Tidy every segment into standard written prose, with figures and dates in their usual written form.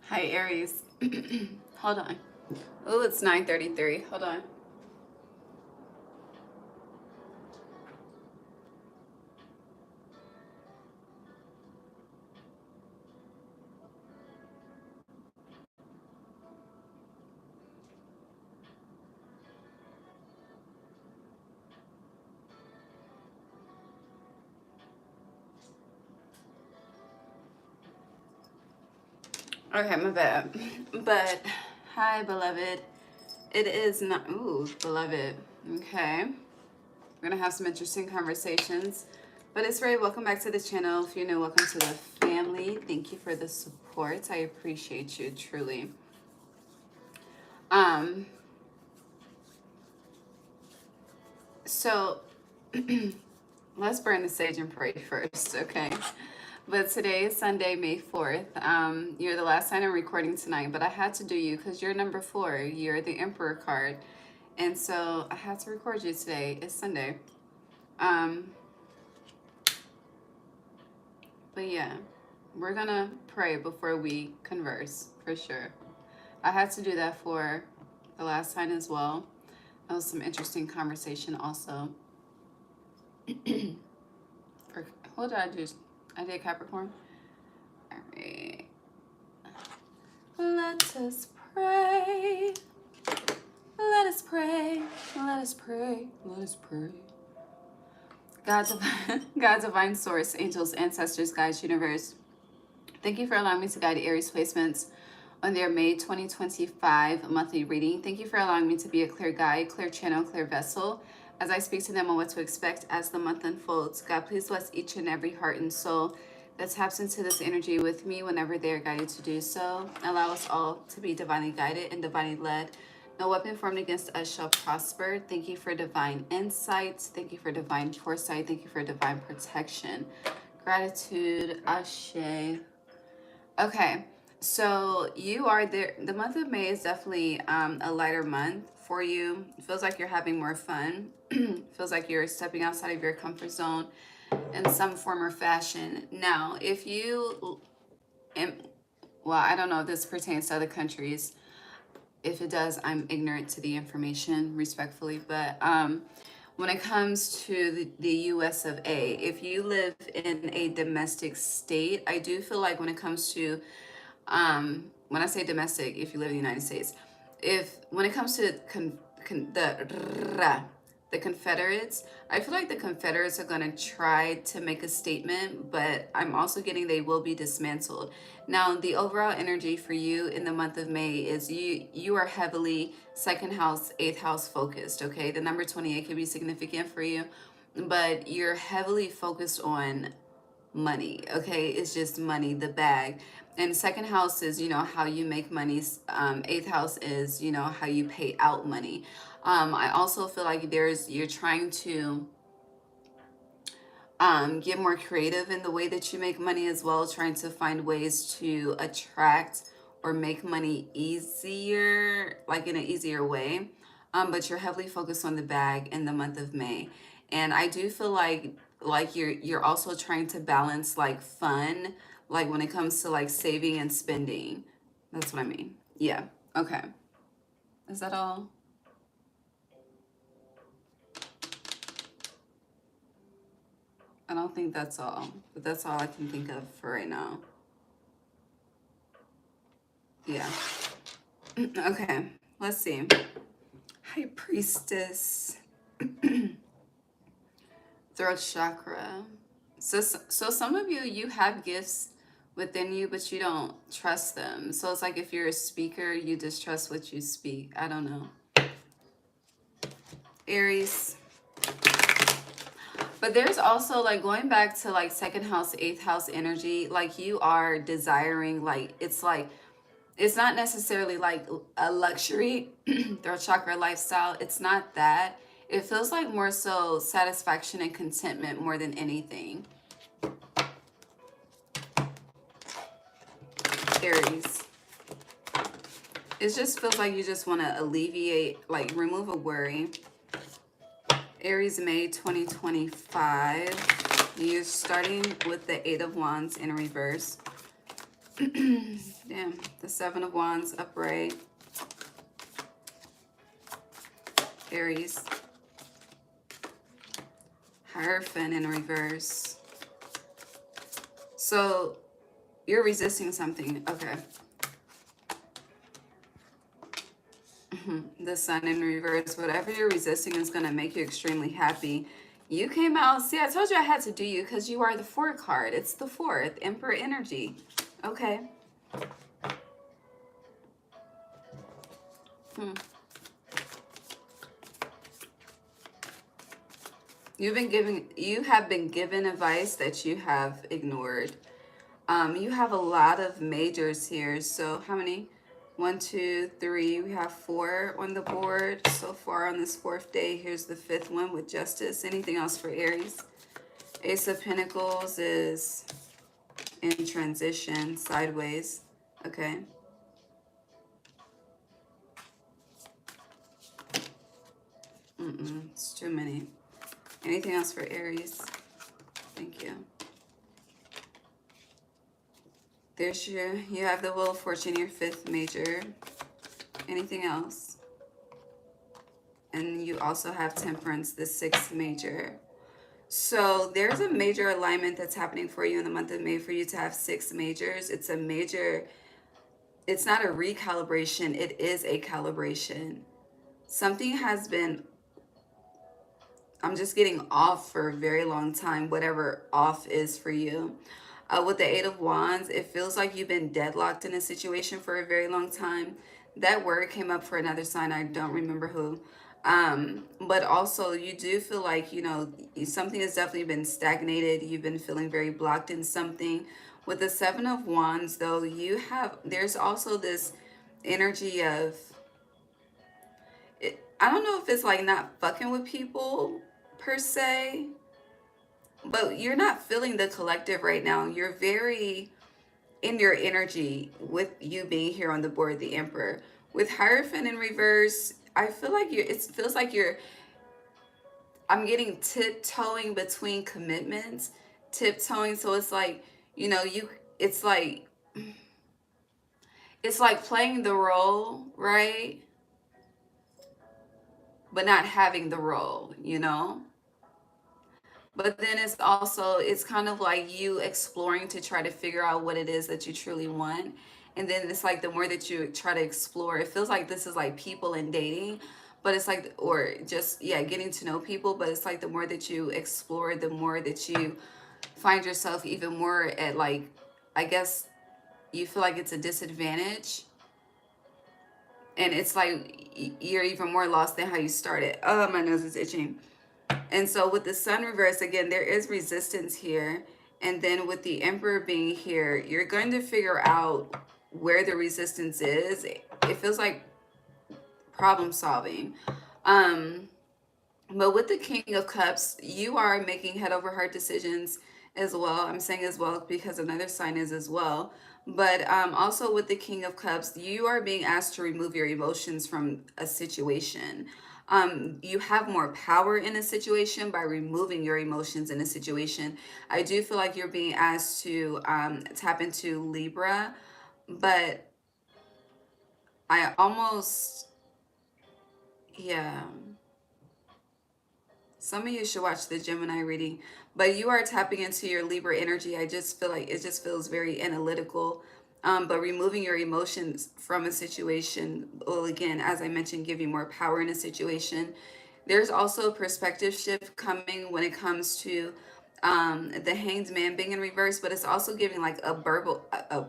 Hi, Aries. Hold on. Oh, it's 9:33. Hold on. Okay, my bad. But, hi, beloved. It is not, ooh, beloved. Okay. We're going to have some interesting conversations. But it's Ray. Welcome back to the channel. If you're new, welcome to the family. Thank you for the support. I appreciate you, truly. So, let's burn the sage and pray first, okay? But today is Sunday, May 4th. You're the last sign I'm recording tonight, but I had to do you because you're number 4. You're the Emperor card. And so I had to record you today. It's Sunday. But yeah, we're going to pray before we converse, for sure. I had to do that for the last sign as well. That was some interesting conversation also. What did I do? I did Capricorn. All right. Let us pray. Let us pray. Let us pray. Let us pray. God, divine source, angels, ancestors, guides, universe. Thank you for allowing me to guide Aries placements on their May 2025 monthly reading. Thank you for allowing me to be a clear guide, clear channel, clear vessel as I speak to them on what to expect as the month unfolds. God, please bless each and every heart and soul that taps into this energy with me whenever they are guided to do so. Allow us all to be divinely guided and divinely led. No weapon formed against us shall prosper. Thank you for divine insights. Thank you for divine foresight. Thank you for divine protection. Gratitude, ashe. Okay, so you are there. The month of May is definitely a lighter month for you. It feels like you're having more fun. Feels like you're stepping outside of your comfort zone in some form or fashion. Now, if you, well, I don't know if this pertains to other countries. If it does, I'm ignorant to the information, respectfully. But when it comes to the US of A, if you live in a domestic state, I do feel like when it comes to, when I say domestic, if you live in the United States, when it comes to the Confederates, I feel like the Confederates are going to try to make a statement, but I'm also getting they will be dismantled. Now, the overall energy for you in the month of May is you are heavily second house, eighth house focused, okay? The number 28 can be significant for you, but you're heavily focused on money, okay? It's just money, the bag. And second house is, how you make money. Eighth house is, how you pay out money. I also feel like you're trying to get more creative in the way that you make money as well, trying to find ways to attract or make money easier, like in an easier way. But you're heavily focused on the bag in the month of May. And I do feel like you're also trying to balance like fun, like when it comes to like saving and spending. That's what I mean. Yeah. Okay. Is that all? I don't think that's all, but that's all I can think of for right now. Yeah. Okay. Let's see. High Priestess. Throat chakra. So some of you have gifts within you, but you don't trust them. So it's like if you're a speaker, you distrust what you speak. I don't know. Aries. But there's also like going back to like second house, eighth house energy, like you are desiring, like it's not necessarily like a luxury throat chakra lifestyle. It's not that. It feels like more so satisfaction and contentment more than anything. Aries. It just feels like you just want to alleviate, like remove a worry. Aries, May 2025. You're starting with the Eight of Wands in reverse. Damn, the Seven of Wands upright. Aries. Hierophant in reverse. So you're resisting something. Okay. The Sun in reverse. Whatever you're resisting is going to make you extremely happy. You came out. See, I told you I had to do you because you are the 4 card. It's the 4th. Emperor energy. Okay. You have been given advice that you have ignored. You have a lot of majors here. So how many? 1, 2, 3. We have 4 on the board so far on this 4th day. Here's the 5th one with Justice. Anything else for Aries? Ace of Pentacles is in transition, sideways. Okay. It's too many. Anything else for Aries? Thank you. There's you have the Wheel of Fortune, your 5th major. Anything else? And you also have Temperance, the 6th major. So there's a major alignment that's happening for you in the month of May for you to have 6 majors. It's a major, it's not a recalibration, it is a calibration. Something has been, I'm just getting off for a very long time, whatever off is for you. With the 8 of Wands, it feels like you've been deadlocked in a situation for a very long time. That word came up for another sign. I don't remember who. But also you do feel like, you know, something has definitely been stagnated. You've been feeling very blocked in something. With the 7 of Wands, though, there's also this energy of, I don't know if it's like not fucking with people per se, but you're not feeling the collective right now. You're very in your energy with you being here on the board, the Emperor. With Hierophant in reverse, I feel like it feels like I'm getting tiptoeing between commitments. Tiptoeing, so it's like, you know, it's like playing the role, right? But not having the role, you know? But then it's kind of like you exploring to try to figure out what it is that you truly want. And then it's like the more that you try to explore, it feels like this is like people and dating, but it's like, or just, yeah, getting to know people. But it's like the more that you explore, the more that you find yourself even more at, like, I guess you feel like it's a disadvantage. And it's like you're even more lost than how you started. Oh, my nose is itching. And so with the Sun reverse, again, there is resistance here. And then with the Emperor being here, you're going to figure out where the resistance is. It feels like problem solving. But with the King of Cups, you are making head over heart decisions as well. I'm saying as well because another sign is as well. But also with the King of Cups, you are being asked to remove your emotions from a situation. You have more power in a situation by removing your emotions in a situation. I do feel like you're being asked to tap into Libra, but I almost, yeah. Some of you should watch the Gemini reading, but you are tapping into your Libra energy. I just feel like it just feels very analytical. But removing your emotions from a situation will, again, as I mentioned, give you more power in a situation. There's also a perspective shift coming when it comes to the Hanged Man being in reverse, but it's also giving like a burble, a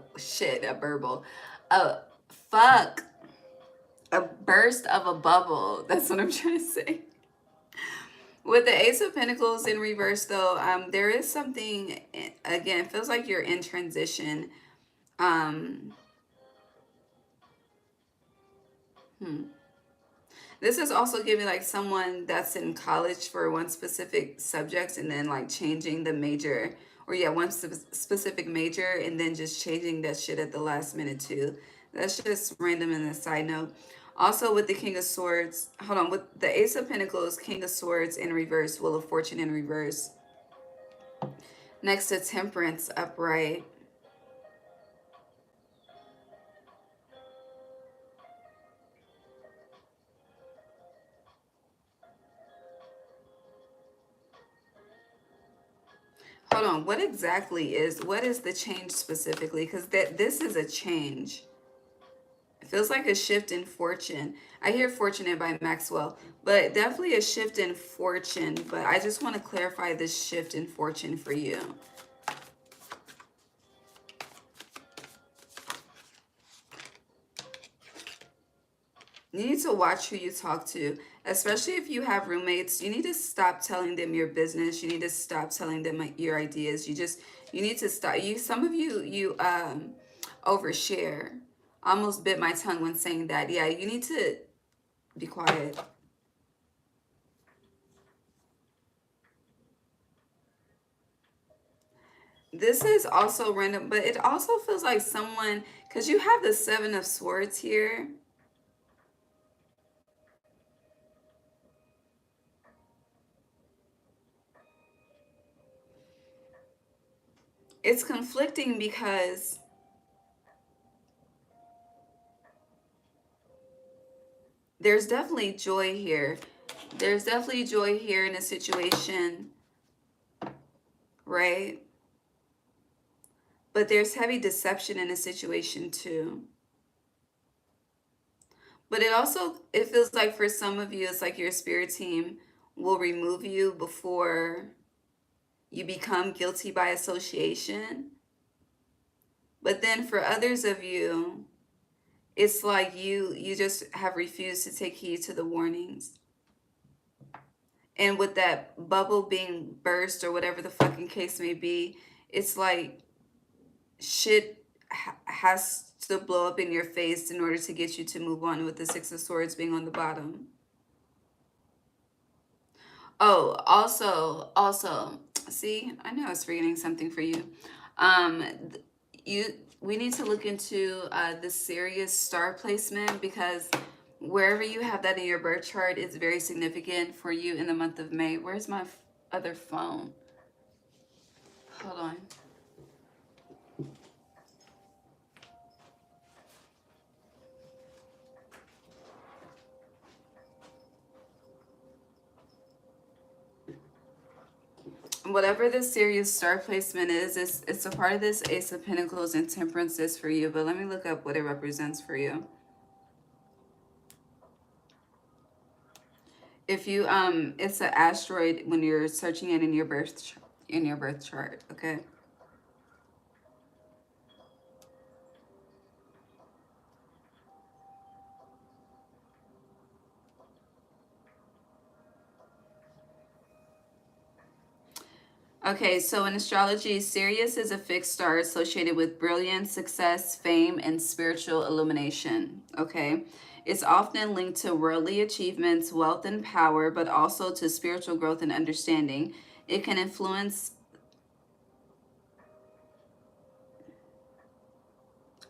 burble, a fuck, a burst of a bubble. That's what I'm trying to say. With the Ace of Pentacles in reverse, though, there is something, again, it feels like you're in transition. This is also giving like someone that's in college for one specific subject and then like changing the major, or yeah, one specific major and then just changing that shit at the last minute too. That's just random in the side note. Also with the King of Swords, hold on, with the Ace of Pentacles, King of Swords in reverse, Wheel of Fortune in reverse. Next to Temperance upright. hold on. What exactly is, what is the change specifically? Because this is a change. It feels like a shift in fortune. I hear Fortunate by Maxwell, but definitely a shift in fortune. But I just want to clarify this shift in fortune for you. You need to watch who you talk to, especially if you have roommates. You need to stop telling them your business. You need to stop telling them your ideas. You need to stop. Some of you overshare. I almost bit my tongue when saying that. Yeah, you need to be quiet. This is also random, but it also feels like someone, because you have the Seven of Swords here. It's conflicting because there's definitely joy here. There's definitely joy here in a situation, right? But there's heavy deception in a situation too. But it feels like for some of you, it's like your spirit team will remove you before you become guilty by association. But then for others of you, it's like you just have refused to take heed to the warnings. And with that bubble being burst or whatever the fucking case may be, it's like shit has to blow up in your face in order to get you to move on, with the Six of Swords being on the bottom. Oh, also, see, I know I was forgetting something for you. We need to look into the Sirius star placement, because wherever you have that in your birth chart is very significant for you in the month of May. Where's my other phone? Hold on. Whatever this Sirius star placement is, it's a part of this Ace of Pentacles and Temperance is for you. But let me look up what it represents for you. If you it's an asteroid when you're searching it in your birth chart, okay? Okay, so in astrology, Sirius is a fixed star associated with brilliance, success, fame, and spiritual illumination, okay? It's often linked to worldly achievements, wealth, and power, but also to spiritual growth and understanding. It can influence...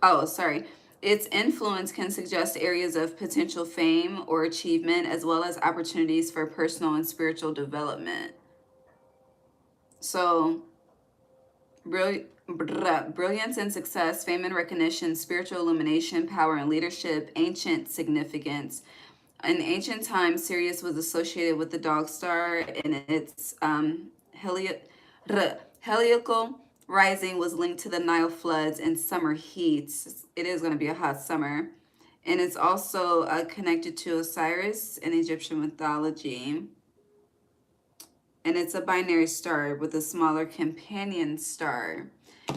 Oh, sorry. Its influence can suggest areas of potential fame or achievement, as well as opportunities for personal and spiritual development. So, brilliance and success, fame and recognition, spiritual illumination, power and leadership, ancient significance. In ancient times, Sirius was associated with the dog star, and its heliacal rising was linked to the Nile floods and summer heats. It is going to be a hot summer. And it's also connected to Osiris in Egyptian mythology. And it's a binary star with a smaller companion star.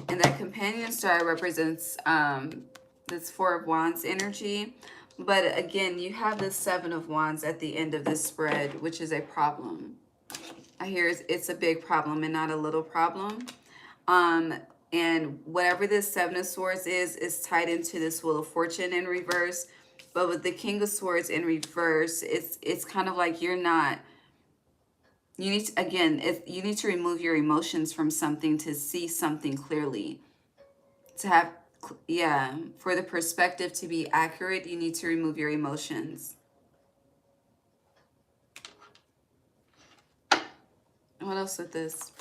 And that companion star represents this Four of Wands energy. But again, you have the Seven of Wands at the end of this spread, which is a problem. I hear it's a big problem and not a little problem. And whatever this Seven of Swords is tied into this Wheel of Fortune in reverse. But with the King of Swords in reverse, it's kind of like you're not... You need to, again, you need to remove your emotions from something to see something clearly. To have, yeah, for the perspective to be accurate, you need to remove your emotions. What else with this?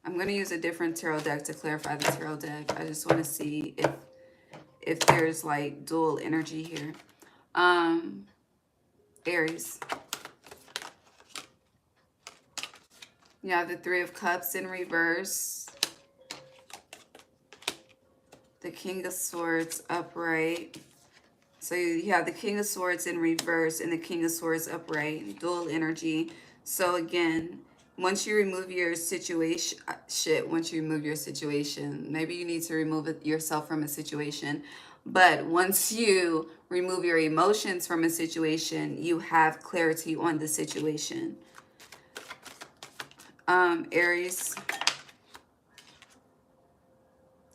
I'm going to use a different tarot deck to clarify the tarot deck. I just want to see if there's like dual energy here. Aries. You have the Three of Cups in reverse. The King of Swords upright. So you have the King of Swords in reverse and the King of Swords upright. Dual energy. So again, once you remove your situation, maybe you need to remove yourself from a situation. But once you remove your emotions from a situation, you have clarity on the situation. Aries.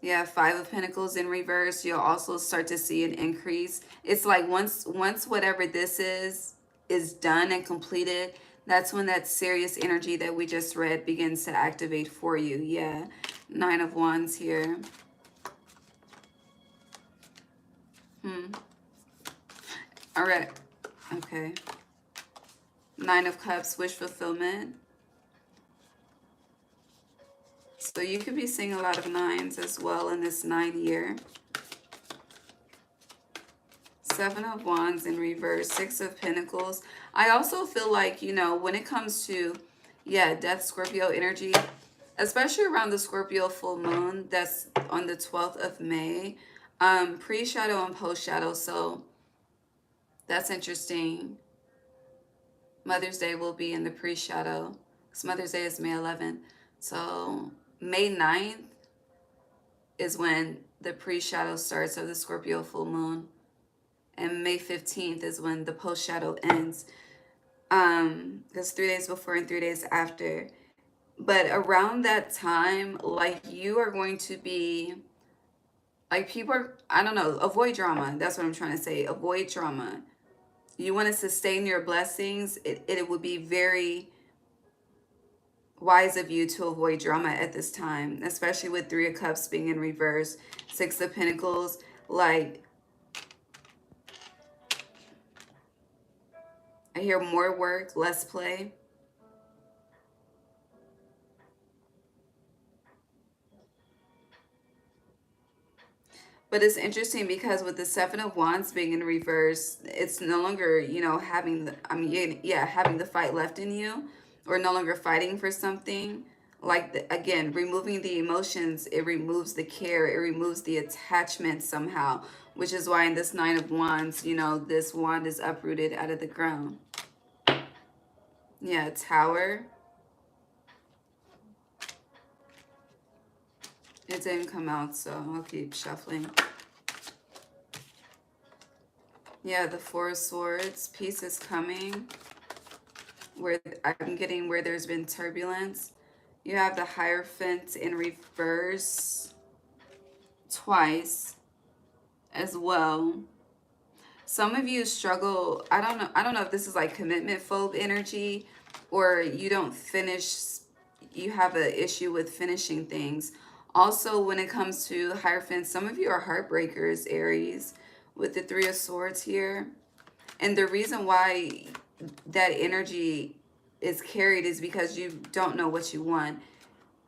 Yeah, Five of Pentacles in reverse. You'll also start to see an increase. It's like once whatever this is done and completed, that's when that Sirius energy that we just read begins to activate for you. Yeah, Nine of Wands here. All right. Okay. Nine of Cups, wish fulfillment. So you could be seeing a lot of nines as well in this 9 year. Seven of Wands in reverse, Six of Pentacles. I also feel like, you know, when it comes to, yeah, Death Scorpio energy, especially around the Scorpio full moon, that's on the 12th of May, pre-shadow and post-shadow. So that's interesting. Mother's Day will be in the pre-shadow, because Mother's Day is May 11th. So May 9th is when the pre-shadow starts of the Scorpio full moon. And May 15th is when the post-shadow ends. Because 3 days before and 3 days after. But around that time, like, you are going to be, like, people are, I don't know, avoid drama. That's what I'm trying to say. Avoid drama. You want to sustain your blessings. It would be very wise of you to avoid drama at this time, especially with Three of Cups being in reverse, Six of Pentacles. Like, I hear more work, less play. But it's interesting because with the Seven of Wands being in reverse, it's no longer, you know, having the, I mean, yeah, having the fight left in you, or no longer fighting for something. Like, again, removing the emotions, it removes the care, it removes the attachment somehow, which is why in this Nine of Wands, you know, this wand is uprooted out of the ground. Yeah, Tower. It didn't come out, so I'll keep shuffling. Yeah, the Four of Swords. Peace is coming. Where I'm getting where there's been turbulence. You have the Hierophant in reverse twice as well. Some of you struggle. I don't know if this is like commitment phobe energy, or you don't finish. You have an issue with finishing things. Also, when it comes to Hierophant, some of you are heartbreakers, Aries, with the Three of Swords here. And the reason why that energy is carried is because you don't know what you want.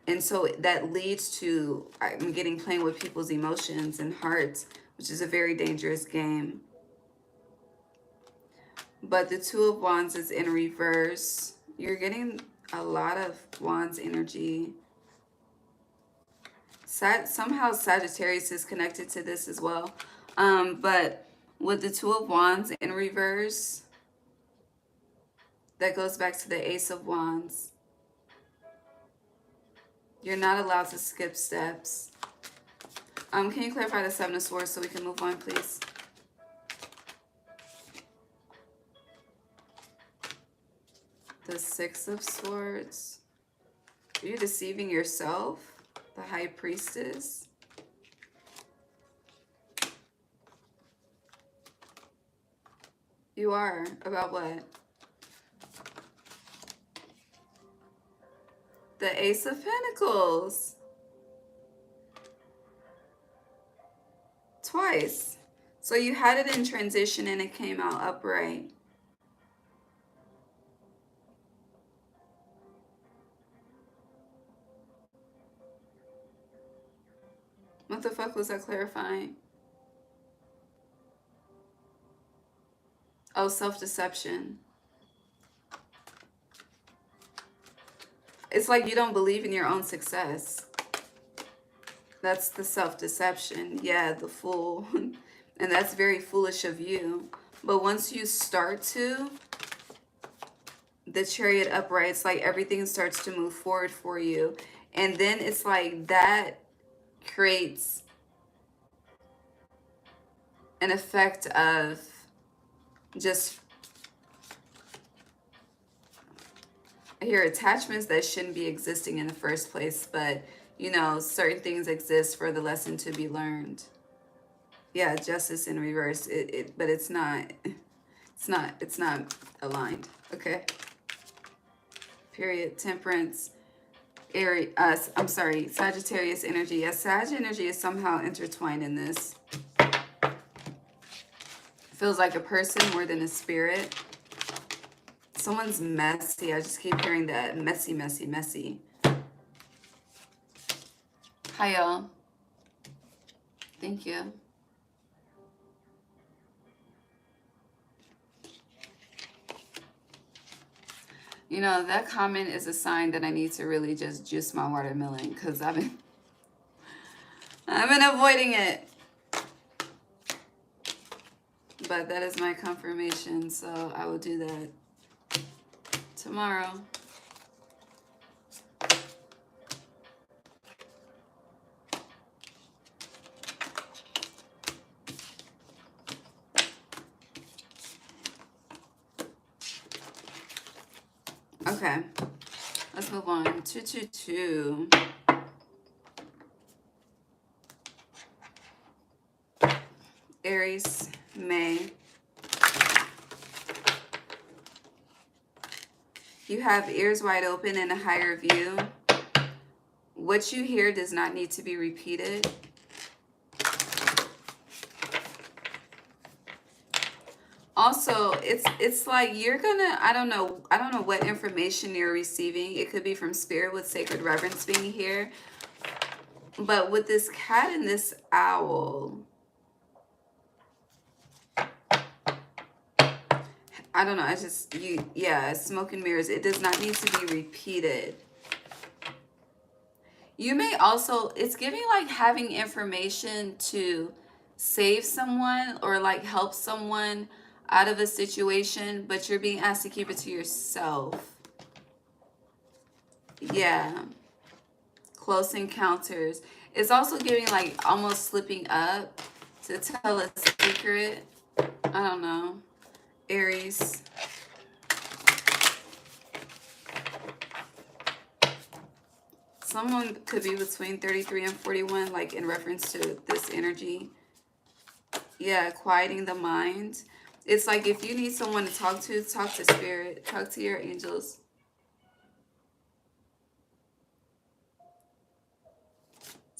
And so that leads to, I'm getting, playing with people's emotions and hearts, which is a very dangerous game. But the Two of Wands is in reverse. You're getting a lot of Wands energy. Somehow Sagittarius is connected to this as well. But with the Two of Wands in reverse, that goes back to the Ace of Wands. You're not allowed to skip steps. Can you clarify the Seven of Swords so we can move on, please? The Six of Swords. Are you deceiving yourself? The High Priestess. You are. About what? The Ace of Pentacles. Twice. So you had it in transition and it came out upright. What the fuck was that clarifying? Oh, self-deception. It's like you don't believe in your own success. That's the self-deception. Yeah, the fool. And that's very foolish of you. But once you start to, the Chariot upright, it's like everything starts to move forward for you. And then it's like that creates an effect of just, I hear attachments that shouldn't be existing in the first place, but you know, certain things exist for the lesson to be learned. Yeah, justice in reverse. But it's not, it's not aligned. Okay. Period. Temperance. Aries, I'm sorry, Sagittarius energy. Yes, Sag energy is somehow intertwined in this. Feels like a person more than a spirit. Someone's messy. I just keep hearing that. Messy, messy, messy. Hi, y'all. Thank you. You know, that comment is a sign that I need to really just juice my watermelon because I've been avoiding it. But that is my confirmation, so I will do that tomorrow. Okay, let's move on. 222. Aries, May. You have ears wide open and a higher view. What you hear does not need to be repeated. Also, it's like you're gonna, I don't know what information you're receiving. It could be from spirit with sacred reverence being here. But with this cat and this owl, I don't know, I just, yeah, smoke and mirrors. It does not need to be repeated. You may also, it's giving like having information to save someone or like help someone out of a situation, but you're being asked to keep it to yourself. Yeah. Close encounters. It's also giving like almost slipping up to tell a secret. I don't know. Aries. Someone could be between 33 and 41, like in reference to this energy. Yeah, quieting the mind. It's like if you need someone to talk to spirit, talk to your angels.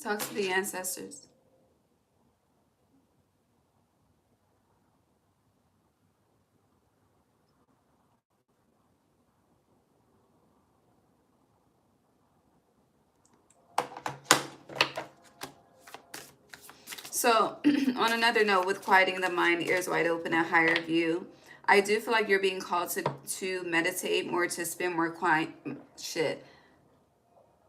Talk to the ancestors. So, on another note, with quieting the mind, ears wide open, a higher view, I do feel like you're being called to meditate more, to spend more shit.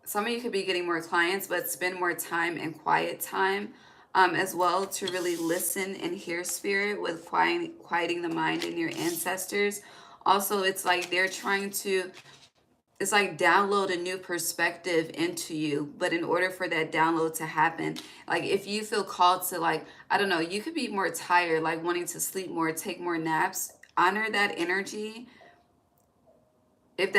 Some of you could be getting more clients, but spend more time and quiet time as well to really listen and hear spirit with quieting the mind and your ancestors. Also, it's like they're trying to, it's like download a new perspective into you. But in order for that download to happen, like if you feel called to, like, I don't know, you could be more tired, like wanting to sleep more, take more naps, honor that energy. If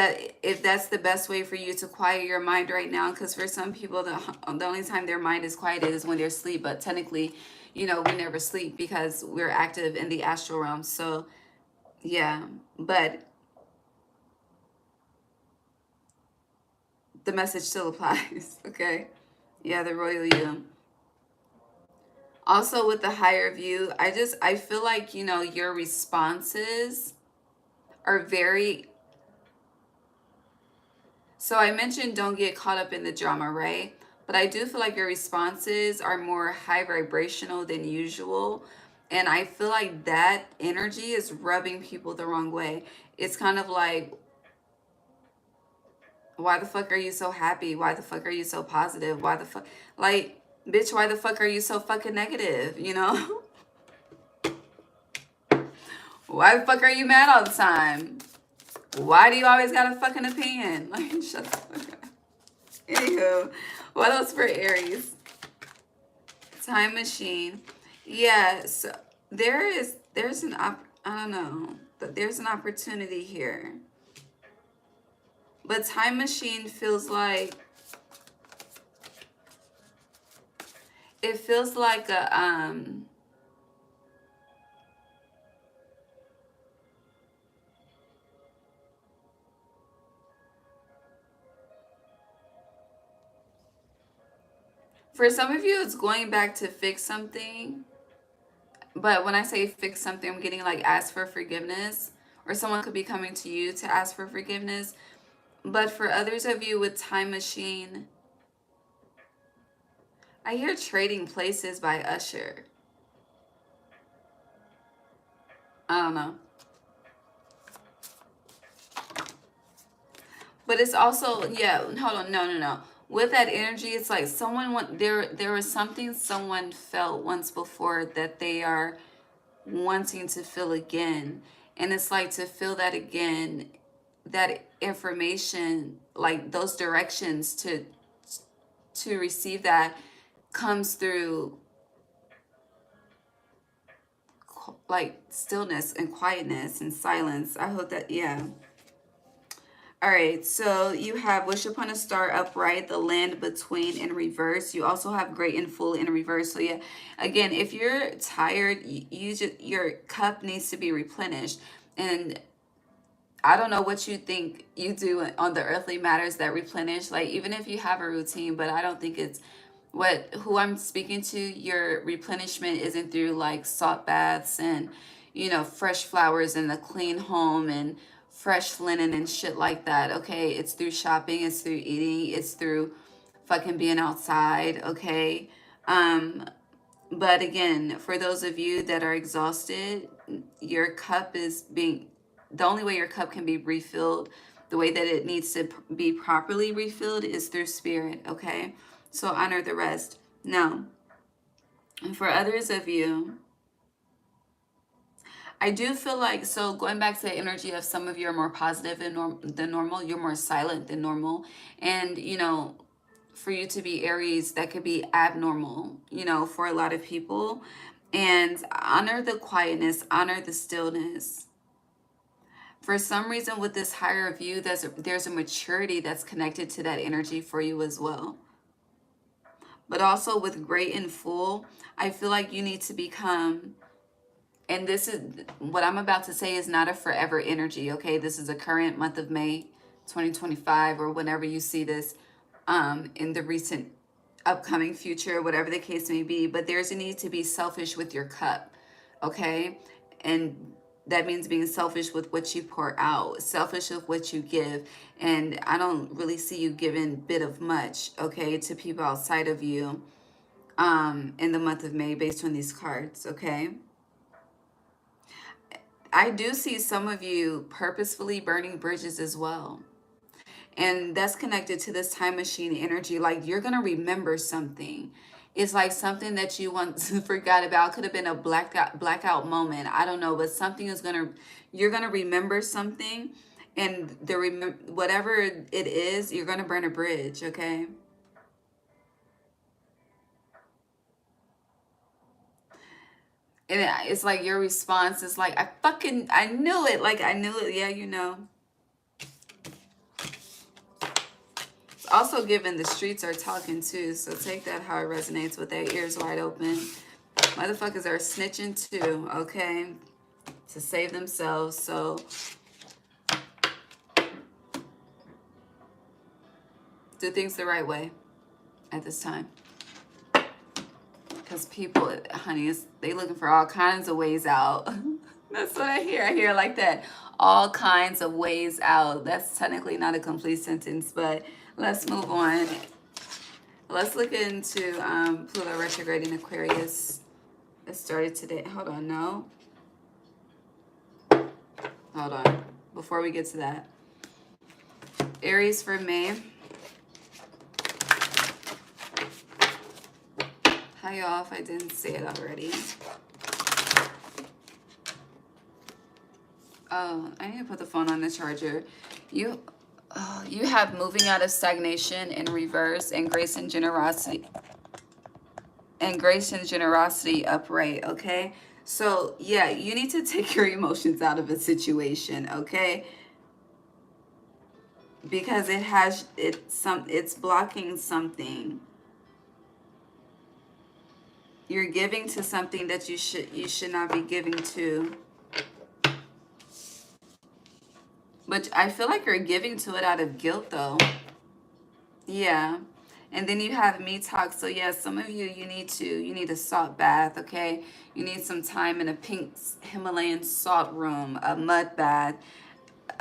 that's the best way for you to quiet your mind right now, because for some people the only time their mind is quieted is when they're asleep, but technically, you know, we never sleep because we're active in the astral realm. So yeah, but the message still applies. Okay, yeah, the royal you. Also with the higher view, I feel like, you know, your responses are very, so I mentioned don't get caught up in the drama, right? But I do feel like your responses are more high vibrational than usual. And I feel like that energy is rubbing people the wrong way. It's kind of like, Why the fuck are you so happy? Why the fuck are you so positive? Why the fuck, like, bitch, why the fuck are you so fucking negative, you know? Why the fuck are you mad all the time? Why do you always got a fucking opinion? Like, shut the fuck up. Anywho, what else for Aries? Time machine. Yeah, so there's an I don't know, but there's an opportunity here. But time machine feels like, it feels like a for some of you, it's going back to fix something. But when I say fix something, I'm getting like ask for forgiveness, or someone could be coming to you to ask for forgiveness. But for others of you with time machine, I hear Trading Places by Usher. I don't know. But it's also, yeah, hold on, no. With that energy, it's like there was something someone felt once before that they are wanting to feel again. And it's like to feel that again, that information, like those directions to receive that comes through like stillness and quietness and silence. I hope that, yeah. All right, so you have Wish Upon a Star upright, the Land Between in reverse. You also have Great and Full in reverse. So yeah, again, if you're tired, your cup needs to be replenished. And I don't know what you think you do on the earthly matters that replenish. Like, even if you have a routine, but I don't think it's who I'm speaking to. Your replenishment isn't through like salt baths and, fresh flowers and a clean home and fresh linen and shit like that. Okay, it's through shopping, it's through eating, it's through fucking being outside. Okay. But again, for those of you that are exhausted, your cup is being, the only way your cup can be refilled, the way that it needs to be properly refilled, is through spirit. Okay, so honor the rest. Now, for others of you, I do feel like, so going back to the energy of some of you are more positive than normal, you're more silent than normal. And, for you to be Aries, that could be abnormal, for a lot of people. And honor the quietness, honor the stillness. For some reason, with this higher view, there's a maturity that's connected to that energy for you as well. But also with Great and Full, I feel like you need to become, and this is what I'm about to say is not a forever energy, okay? This is a current month of May 2025, or whenever you see this in the recent upcoming future, whatever the case may be. But there's a need to be selfish with your cup, okay? And that means being selfish with what you pour out, selfish with what you give. And I don't really see you giving bit of much, okay, to people outside of you in the month of May based on these cards, okay? I do see some of you purposefully burning bridges as well. And that's connected to this time machine energy. Like, you're going to remember something. It's like something that you once forgot about. Could have been a blackout moment. I don't know, but something is you're going to remember something. And whatever it is, you're going to burn a bridge, okay? And it's like your response is like, I knew it. Like, I knew it. Yeah, Also given the streets are talking too, so take that how it resonates with their ears wide open. Motherfuckers are snitching too, okay? To save themselves, so do things the right way at this time. Because people, honey, they looking for all kinds of ways out. That's what I hear. I hear like that. All kinds of ways out. That's technically not a complete sentence, but let's move on. Let's look into Pluto retrograde in Aquarius. It started today. Hold on, no. Hold on. Before we get to that. Aries for May. Hi y'all, if I didn't say it already. Oh, I need to put the phone on the charger. You have moving out of stagnation in reverse, and grace and generosity. And grace and generosity upright, okay? So, yeah, you need to take your emotions out of a situation, okay? Because it's blocking something. You're giving to something that you should not be giving to. But I feel like you're giving to it out of guilt, though. Yeah. And then you have me talk. So yeah, some of you, you need a salt bath, okay? You need some time in a pink Himalayan salt room, a mud bath,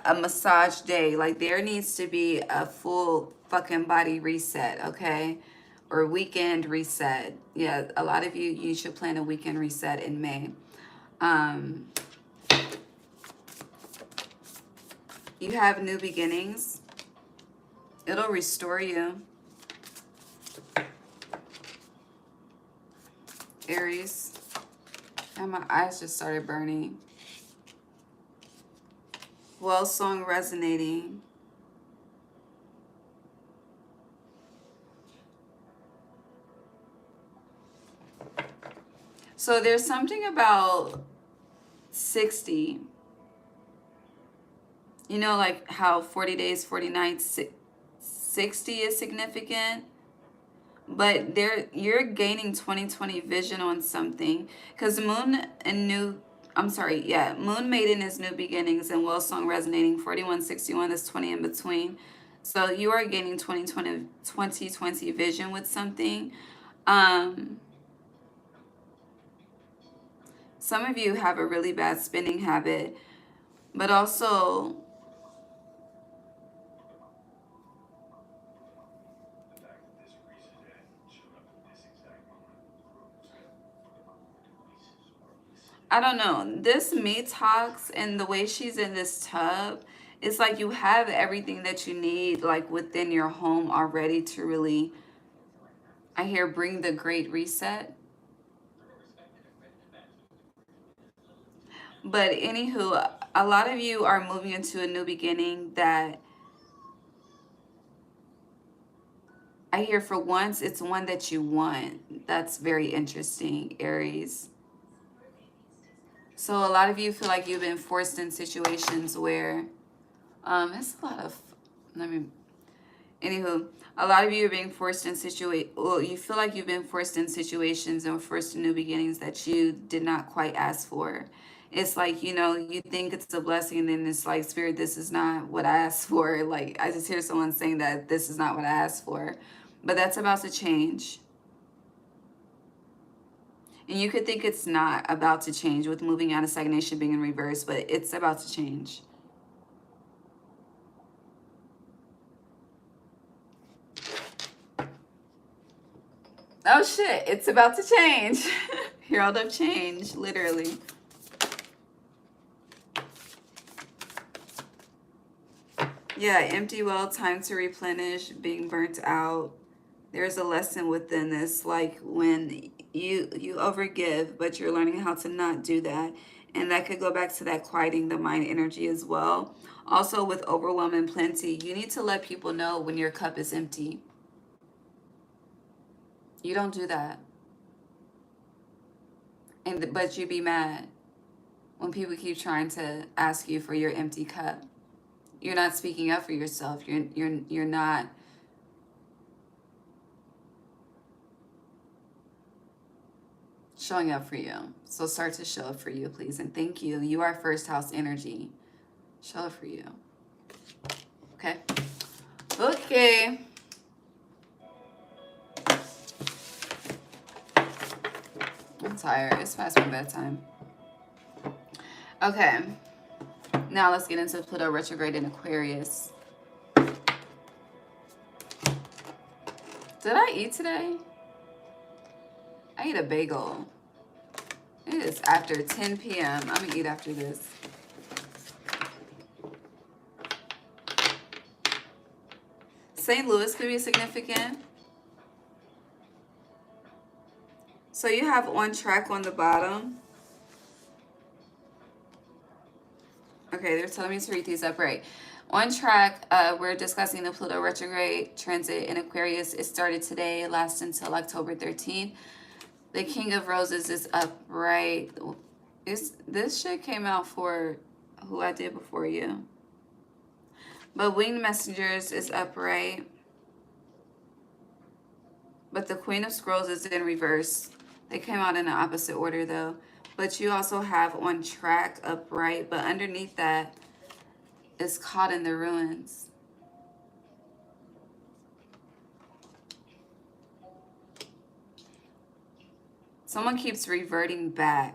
a massage day. Like there needs to be a full fucking body reset, okay? Or weekend reset. Yeah, a lot of you should plan a weekend reset in May. You have new beginnings. It'll restore you. Aries. And my eyes just started burning. Well song resonating. So there's something about 60. You know, like how 40 days, 40 nights, 60 is significant. But you're gaining 2020 vision on something. Because Moon Maiden is new beginnings, and Well Song resonating 4161 is 20 in between. So you are gaining 2020 vision with something. Some of you have a really bad spending habit, but also I don't know. This me talks and the way she's in this tub, it's like you have everything that you need like within your home already to really, I hear, bring the great reset. But anywho, a lot of you are moving into a new beginning that I hear for once, it's one that you want. That's very interesting, Aries. So a lot of you feel like you've been forced in situations where, it's a lot of, anywho, a lot of you are being forced in you feel like you've been forced in situations and forced in new beginnings that you did not quite ask for. It's like, you think it's a blessing, and then it's like, Spirit, this is not what I asked for. Like, I just hear someone saying that this is not what I asked for. But that's about to change. And you could think it's not about to change with moving out of stagnation being in reverse, but it's about to change. Oh shit, it's about to change. Herald of change, literally. Yeah, empty well, time to replenish, being burnt out. There's a lesson within this, like when you overgive, but you're learning how to not do that. And that could go back to that quieting the mind energy as well. Also with overwhelm and plenty, you need to let people know when your cup is empty. You don't do that. But you be mad when people keep trying to ask you for your empty cup. You're not speaking up for yourself. You're not showing up for you. So start to show up for you, please. And thank you. You are first house energy. Show up for you. Okay. Okay. I'm tired. It's past my bedtime. Okay. Now let's get into Pluto retrograde in Aquarius. Did I eat today? I ate a bagel. It is after 10 p.m. I'm going to eat after this. St. Louis could be significant. So you have on track on the bottom. Okay, they're telling me to read these up right. On track, we're discussing the Pluto retrograde transit in Aquarius. It started today, lasts until October 13th. The King of Roses is upright. This shit came out for who I did before you. But Winged Messengers is upright. But the Queen of Scrolls is in reverse. They came out in the opposite order though. But you also have on track upright. But underneath that is caught in the ruins. Someone keeps reverting back.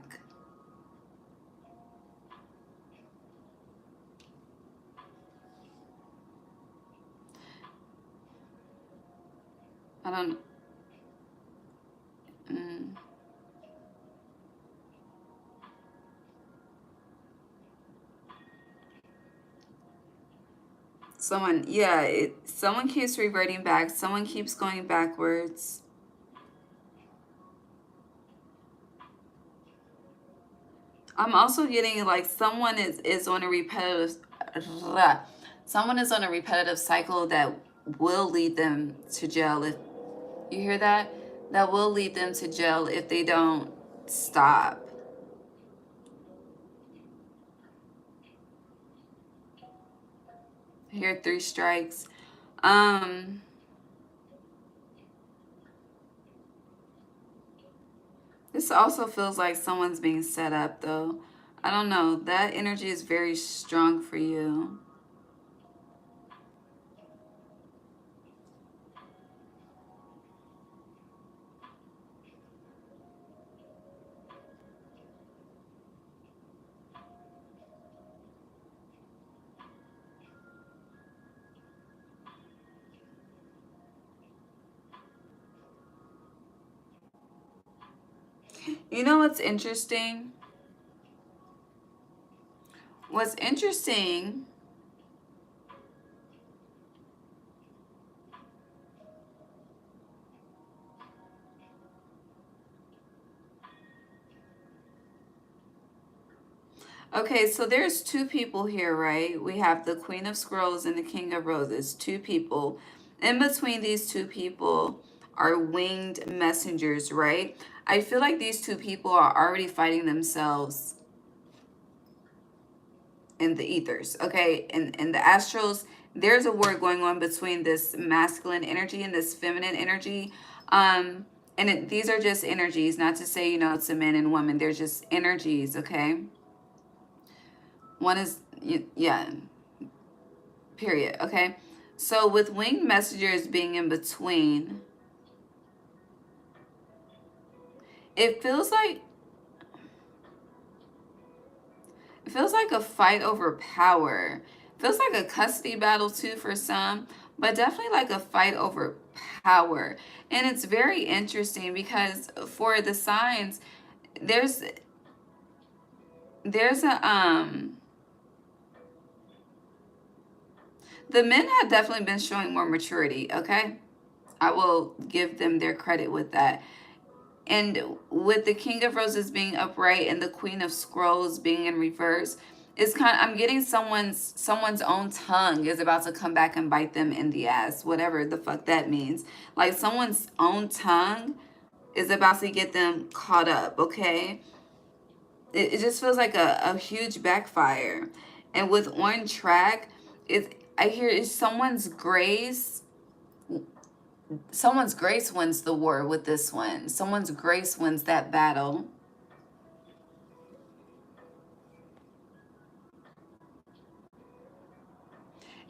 I don't... Someone keeps reverting back. Someone keeps going backwards. I'm also getting like someone is on a repetitive... Someone is on a repetitive cycle that will lead them to jail. If you hear that? That will lead them to jail if they don't stop. I hear 3 strikes. This also feels like someone's being set up though. I don't know. That energy is very strong for you. You know what's interesting? What's interesting okay, so there's 2 people here, right? We have the Queen of Scrolls and the King of Roses. 2 people. In between these 2 people are winged messengers, right? I feel like these 2 people are already fighting themselves in the ethers, okay? In the astrals, there's a war going on between this masculine energy and this feminine energy. These are just energies, not to say, it's a man and woman. They're just energies, okay? One is, yeah, period, okay? So with winged messengers being in between, it feels like a fight over power. It feels like a custody battle too for some, but definitely like a fight over power. And it's very interesting because for the signs, there's a the men have definitely been showing more maturity, okay? I will give them their credit with that. And with the King of Roses being upright and the Queen of Scrolls being in reverse, it's I'm getting someone's own tongue is about to come back and bite them in the ass, whatever the fuck that means. Like someone's own tongue is about to get them caught up, okay? It just feels like a huge backfire. And with on track, I hear it's someone's grace wins the war with this one. Someone's grace wins that battle.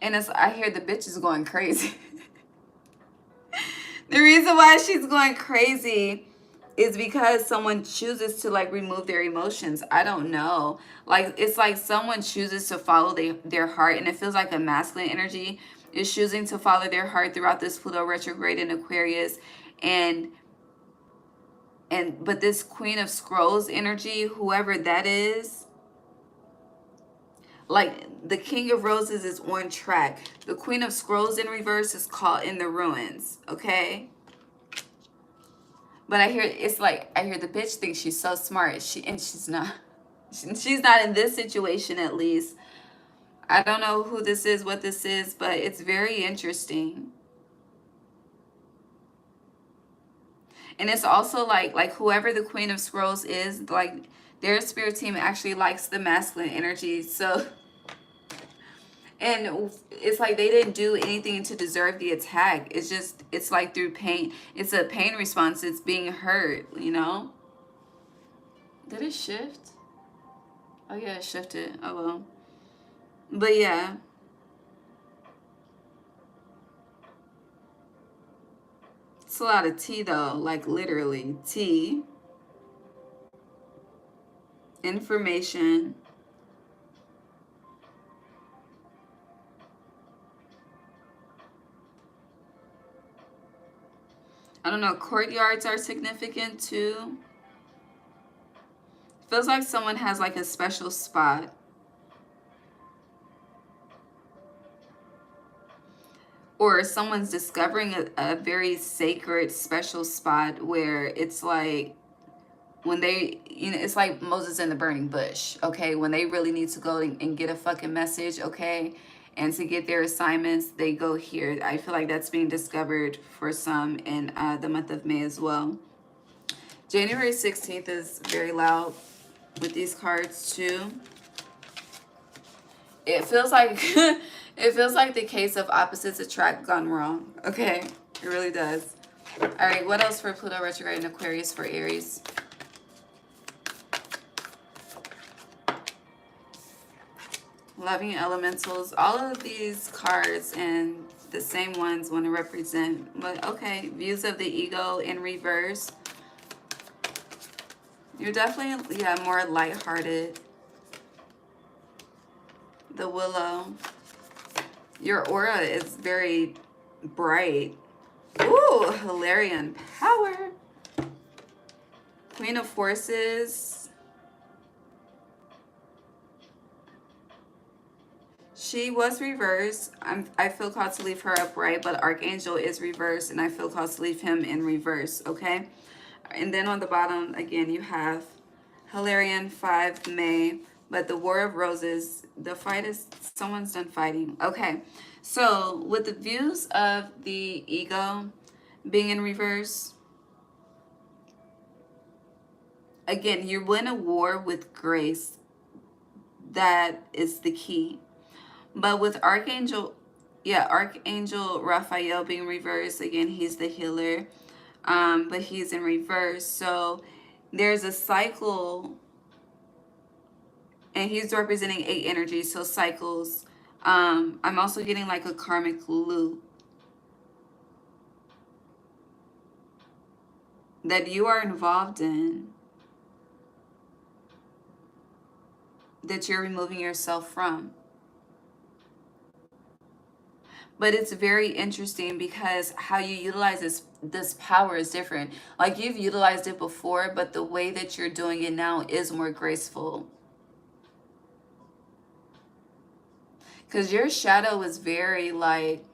And I hear the bitch is going crazy. The reason why she's going crazy is because someone chooses to like remove their emotions. I don't know. Like it's like someone chooses to follow their heart, and it feels like a masculine energy is choosing to follow their heart throughout this Pluto retrograde in Aquarius. But this Queen of Scrolls energy, whoever that is, Like the King of Roses is on track. The Queen of Scrolls in reverse is caught in the ruins, okay? But I hear, it's like, I hear the bitch thinks she's so smart. And she's not. She's not in this situation, at least. I don't know who this is, what this is, but it's very interesting. And it's also like whoever the Queen of Scrolls is, like their spirit team actually likes the masculine energy. So, and it's like they didn't do anything to deserve the attack. It's just, it's like through pain. It's a pain response. It's being hurt, you know? Did it shift? Oh yeah, it shifted. Oh well. But yeah. It's a lot of tea though, like literally tea. Information. I don't know, courtyards are significant too. Feels like someone has like a special spot. Or someone's discovering a very sacred, special spot where it's like when they, you know, it's like Moses in the burning bush, okay? When they really need to go and get a fucking message, okay? And to get their assignments, they go here. I feel like that's being discovered for some in the month of May as well. January 16th is very loud with these cards too. It feels like it feels like the case of opposites attract gone wrong. Okay, it really does. All right, what else for Pluto retrograde and Aquarius for Aries? Loving elementals. All of these cards and the same ones want to represent, but okay, views of the ego in reverse. You're definitely, yeah, more lighthearted. The Willow. Your aura is very bright. Ooh, Hilarion power. Queen of Forces. She was reversed. I feel called to leave her upright, but Archangel is reversed, and I feel called to leave him in reverse, okay? And then on the bottom, again, you have Hilarion 5 May. But the War of Roses, the fight is, someone's done fighting. Okay, so with the views of the ego being in reverse, again, you win a war with grace. That is the key. But with Archangel, yeah, Archangel Raphael being reversed, again, he's the healer, but he's in reverse. So there's a cycle. And he's representing 8 energies, so cycles. I'm also getting like a karmic loop that you are involved in, that you're removing yourself from. But it's very interesting because how you utilize this power is different. Like you've utilized it before, but the way that you're doing it now is more graceful. Because your shadow is very like,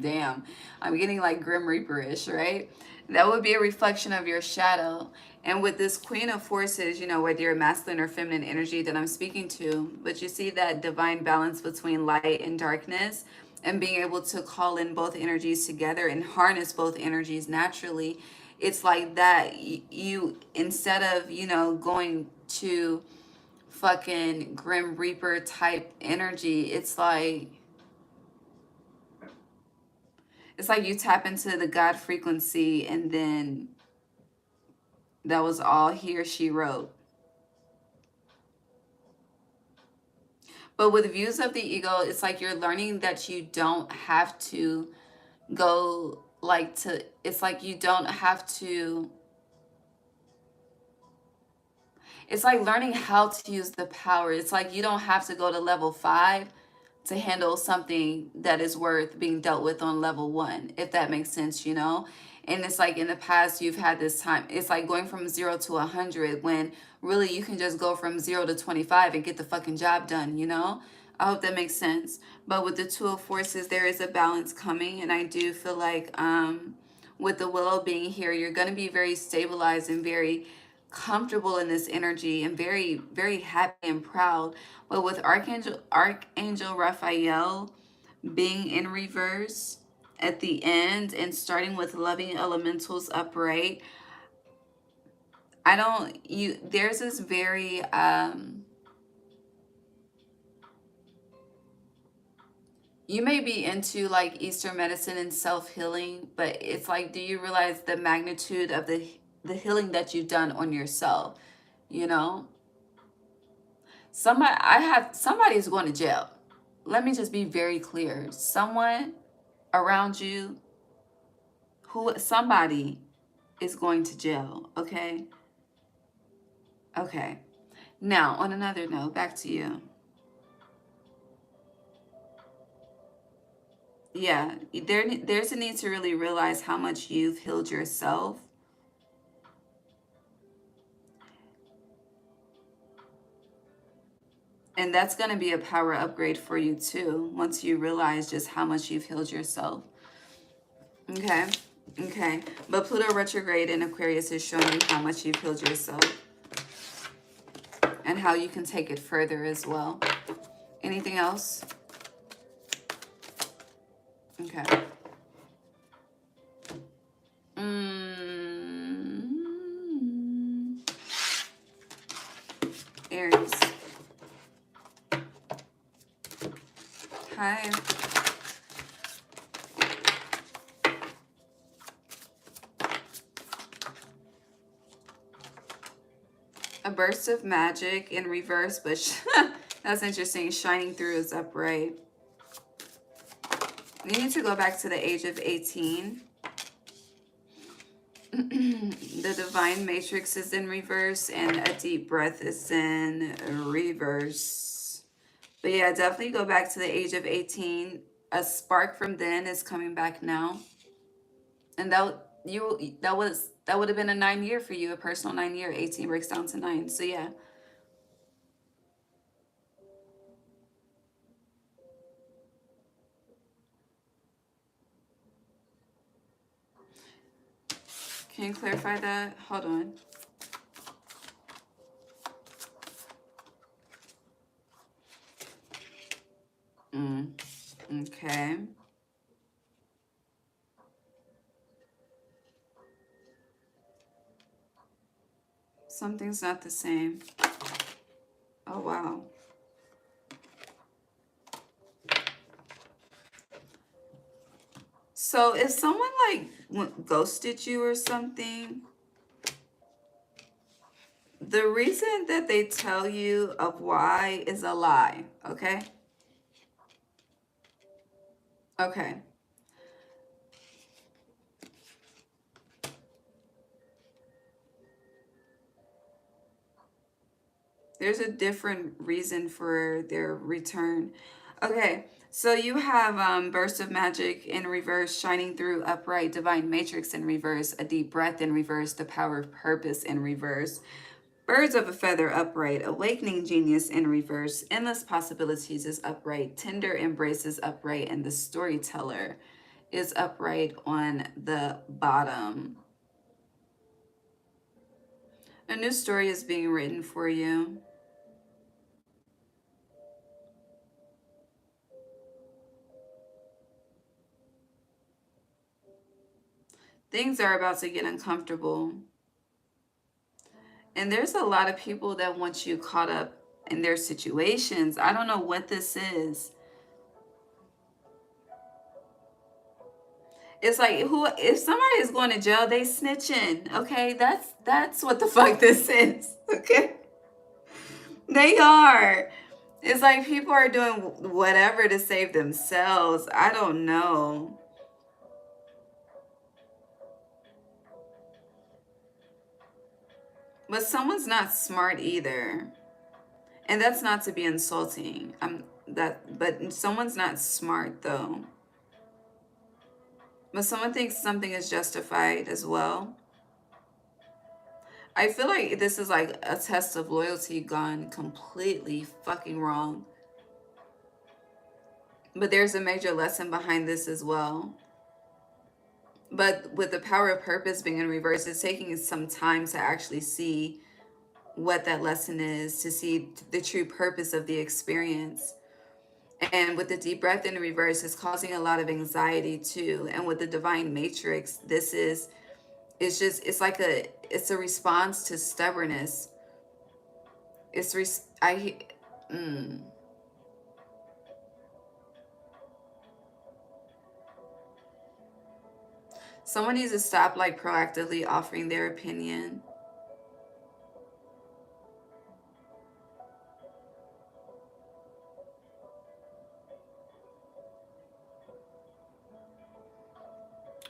damn, I'm getting like Grim Reaper-ish, right? That would be a reflection of your shadow. And with this Queen of Forces, you know, whether you're masculine or feminine energy that I'm speaking to, but you see that divine balance between light and darkness and being able to call in both energies together and harness both energies naturally. It's like that you, instead of, you know, going to fucking Grim Reaper type energy, it's like you tap into the God frequency, and then that was all he or she wrote. But with views of the ego, it's like you're learning that you don't have to go like to, it's like you don't have to, it's like learning how to use the power. It's like you don't have to go to level 5 to handle something that is worth being dealt with on level 1, if that makes sense, you know? And it's like in the past, you've had this time. It's like going from 0 to 100 when really you can just go from 0 to 25 and get the fucking job done, you know? I hope that makes sense. But with the Two of Forces, there is a balance coming. And I do feel like with the Willow being here, you're going to be very stabilized and very comfortable in this energy and very, very happy and proud. But with Archangel Raphael being in reverse at the end and starting with loving elementals upright, there's this very you may be into like Eastern medicine and self-healing, but it's like, do you realize the magnitude of the healing that you've done on yourself? You know, somebody's going to jail. Let me just be very clear. Someone around you, somebody is going to jail, okay? Okay. Now, on another note, back to you. Yeah, there's a need to really realize how much you've healed yourself. And that's going to be a power upgrade for you too, once you realize just how much you've healed yourself. Okay, okay. But Pluto retrograde in Aquarius is showing you how much you've healed yourself and how you can take it further as well. Anything else? Okay. Aries. Hi. A burst of magic in reverse, but that's interesting. Shining through is upright. You need to go back to the age of 18. The divine matrix is in reverse and a deep breath is in reverse. But yeah, definitely go back to the age of 18. A spark from then is coming back now. And that would have been a 9-year for you, a personal 9-year. 18 breaks down to 9. So yeah. Can you clarify that? Hold on. Okay. Something's not the same. Oh, wow. So if someone like ghosted you or something, the reason that they tell you of why is a lie, okay? Okay. There's a different reason for their return. Okay, so you have burst of magic in reverse, shining through upright, divine matrix in reverse, a deep breath in reverse, the power of purpose in reverse, birds of a feather upright, awakening genius in reverse, endless possibilities is upright, tender embraces upright, and the storyteller is upright on the bottom. A new story is being written for you. Things are about to get uncomfortable. And there's a lot of people that want you caught up in their situations. I don't know what this is. It's like, if somebody is going to jail, they snitching. Okay, that's what the fuck this is. Okay, they are. It's like people are doing whatever to save themselves. I don't know. But someone's not smart either. And that's not to be insulting. But someone's not smart though. But someone thinks something is justified as well. I feel like this is like a test of loyalty gone completely fucking wrong. But there's a major lesson behind this as well. But with the power of purpose being in reverse, it's taking some time to actually see what that lesson is, to see the true purpose of the experience. And with the deep breath in reverse, it's causing a lot of anxiety too. And with the divine matrix, it's like it's a response to stubbornness. Someone needs to stop like proactively offering their opinion.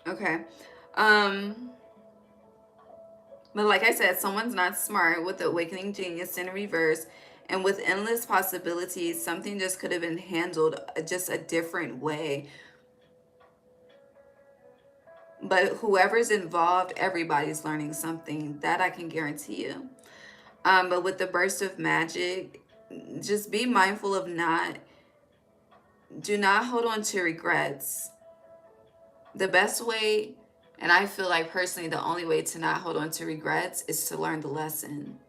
Okay. But like I said, someone's not smart with the awakening genius in reverse, and with endless possibilities, something just could have been handled just a different way. But whoever's involved, everybody's learning something. That I can guarantee you. But with the burst of magic, just be mindful of do not hold on to regrets. The best way, and I feel like personally the only way to not hold on to regrets is to learn the lesson.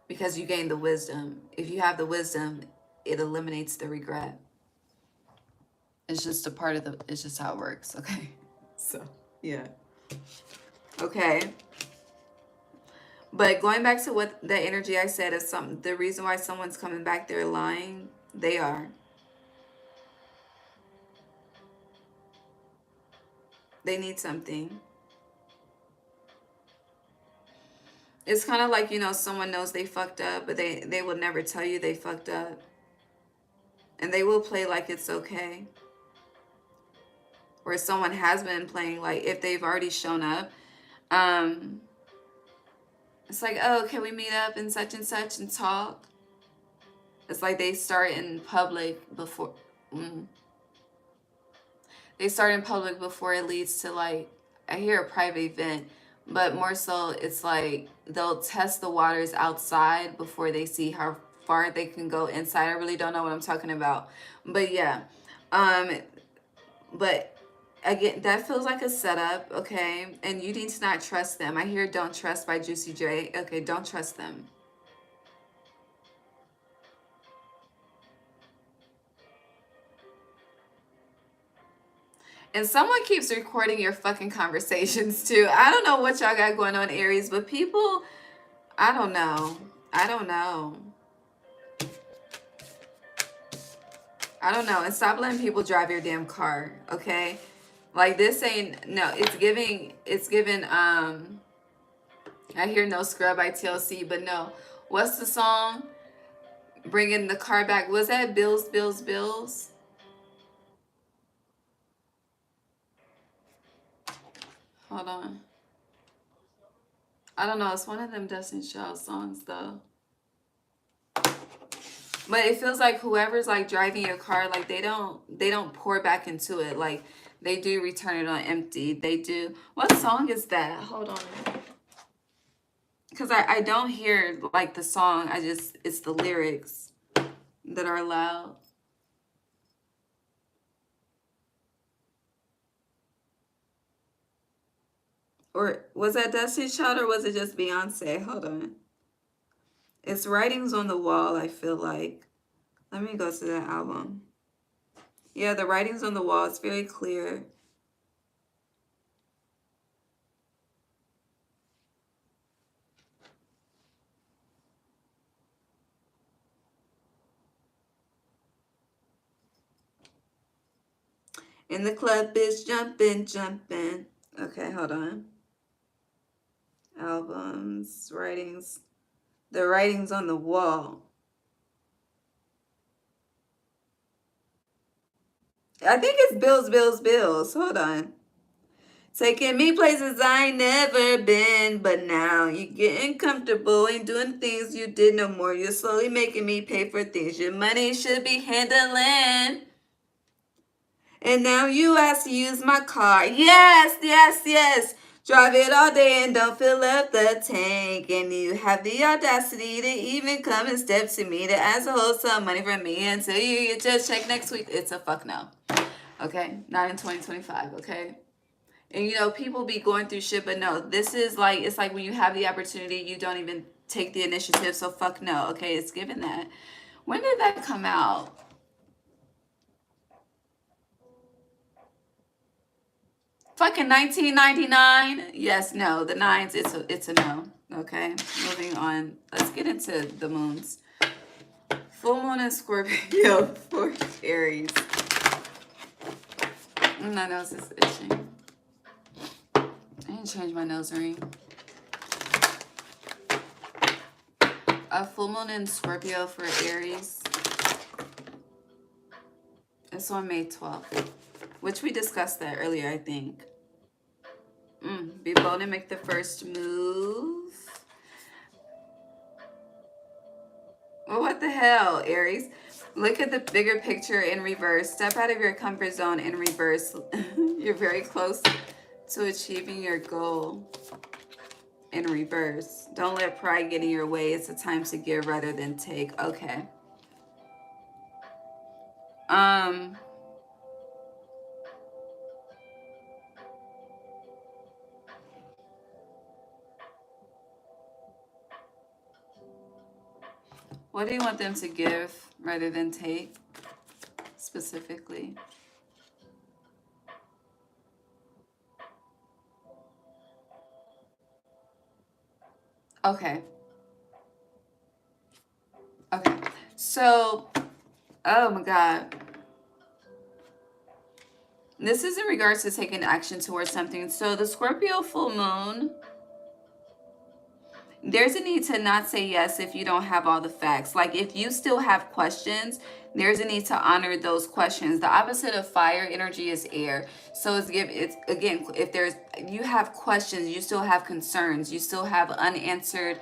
Because you gain the wisdom. If you have the wisdom, it eliminates the regret. It's just it's just how it works, okay? So, yeah. Okay. But going back to what the energy I said is the reason why someone's coming back, they're lying. They are. They need something. It's kind of like, someone knows they fucked up, but they will never tell you they fucked up. And they will play like it's okay. Or someone has been playing like if they've already shown up. It's like, oh, can we meet up in such and such and talk? It's like they start in public before... They start in public before it leads to like, I hear a private event, but more so it's like they'll test the waters outside before they see how far they can go inside. I really don't know what I'm talking about. But yeah. But again, that feels like a setup, okay? And you need to not trust them. I hear Don't Trust by Juicy J. Okay, don't trust them. And someone keeps recording your fucking conversations too. I don't know what y'all got going on, Aries, but people, I don't know. I don't know. And stop letting people drive your damn car, okay? Like this ain't, no, it's giving, I hear No Scrub by TLC, but no. What's the song? Bringing the car back. Was that Bills, Bills, Bills? Hold on. I don't know. It's one of them Destiny Child songs, though. But it feels like whoever's like driving your car, like they don't pour back into it. Like they do return it on empty. They do. What song is that? Hold on. Because I don't hear like the song. It's the lyrics that are loud. Or was that Destiny's Child or was it just Beyonce? Hold on. It's Writings on the Wall, I feel like. Let me go to that album. Yeah, the Writings on the Wall, it's very clear. In the club is jumping, jumping. Okay, hold on. Albums, writings. The Writings on the Wall. I think it's Bills, Bills, Bills. Hold on. Taking me places I ain't never been, but now you're getting comfortable, ain't doing things you did no more. You're slowly making me pay for things your money should be handling. And now you ask to use my car. Yes, yes, yes. Drive it all day and don't fill up the tank. And you have the audacity to even come and step to me to ask to hold some money from me until you get your check next week. It's a fuck no. Okay? Not in 2025, okay? And you know, people be going through shit, but no, this is like, it's like when you have the opportunity, you don't even take the initiative, so fuck no, okay? It's given that. When did that come out? Fucking 1999? Yes, no. The nines, it's a no. Okay, moving on. Let's get into the moons. Full moon in Scorpio for Aries. My nose is itching. I didn't change my nose ring. A full moon in Scorpio for Aries. It's on May 12th, which we discussed that earlier, I think. Be bold and make the first move. Well, what the hell, Aries? Look at the bigger picture in reverse. Step out of your comfort zone in reverse. You're very close to achieving your goal in reverse. Don't let pride get in your way. It's a time to give rather than take. Okay. What do you want them to give rather than take, specifically? Okay. Okay. So, oh my God. This is in regards to taking action towards something. So the Scorpio full moon, there's a need to not say yes if you don't have all the facts. Like if you still have questions, there's a need to honor those questions. The opposite of fire energy is air. So it's again, if you have questions, you still have concerns, you still have unanswered,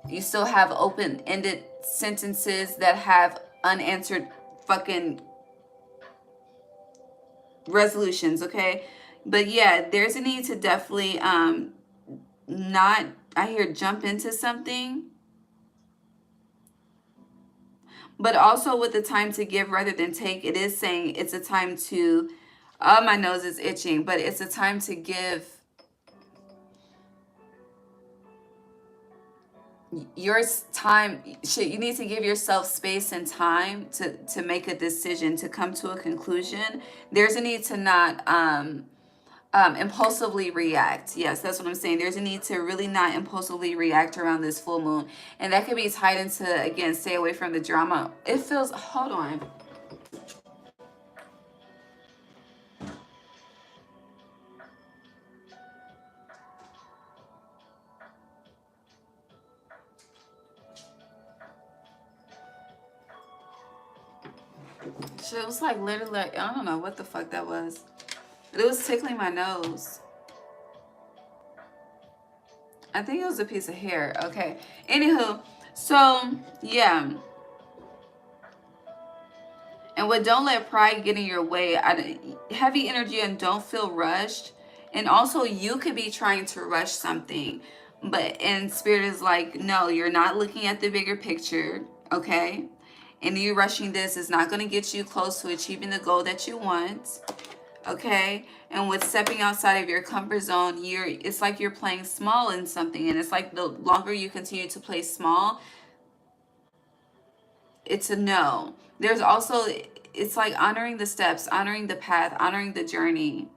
you still have open-ended sentences that have unanswered fucking resolutions, okay? But yeah, there's a need to definitely not, I hear, jump into something, but also with the time to give rather than take. It is saying it's a time to, oh, my nose is itching, but it's a time to give your time. Shit, you need to give yourself space and time to make a decision, to come to a conclusion. There's a need to not impulsively react. Yes, that's what I'm saying. There's a need to really not impulsively react around this full moon. And that could be tied into, again, stay away from the drama. It feels, hold on. Shit, it was like literally, I don't know what the fuck that was. But it was tickling my nose. I think it was a piece of hair. Okay. Anywho, so yeah. And what, don't let pride get in your way. Heavy energy and don't feel rushed. And also you could be trying to rush something. And spirit is like, no, you're not looking at the bigger picture. Okay. And you rushing this is not going to get you close to achieving the goal that you want. Okay. And with stepping outside of your comfort zone, it's like you're playing small in something. And it's like the longer you continue to play small, it's a no. There's also, it's like honoring the steps, honoring the path, honoring the journey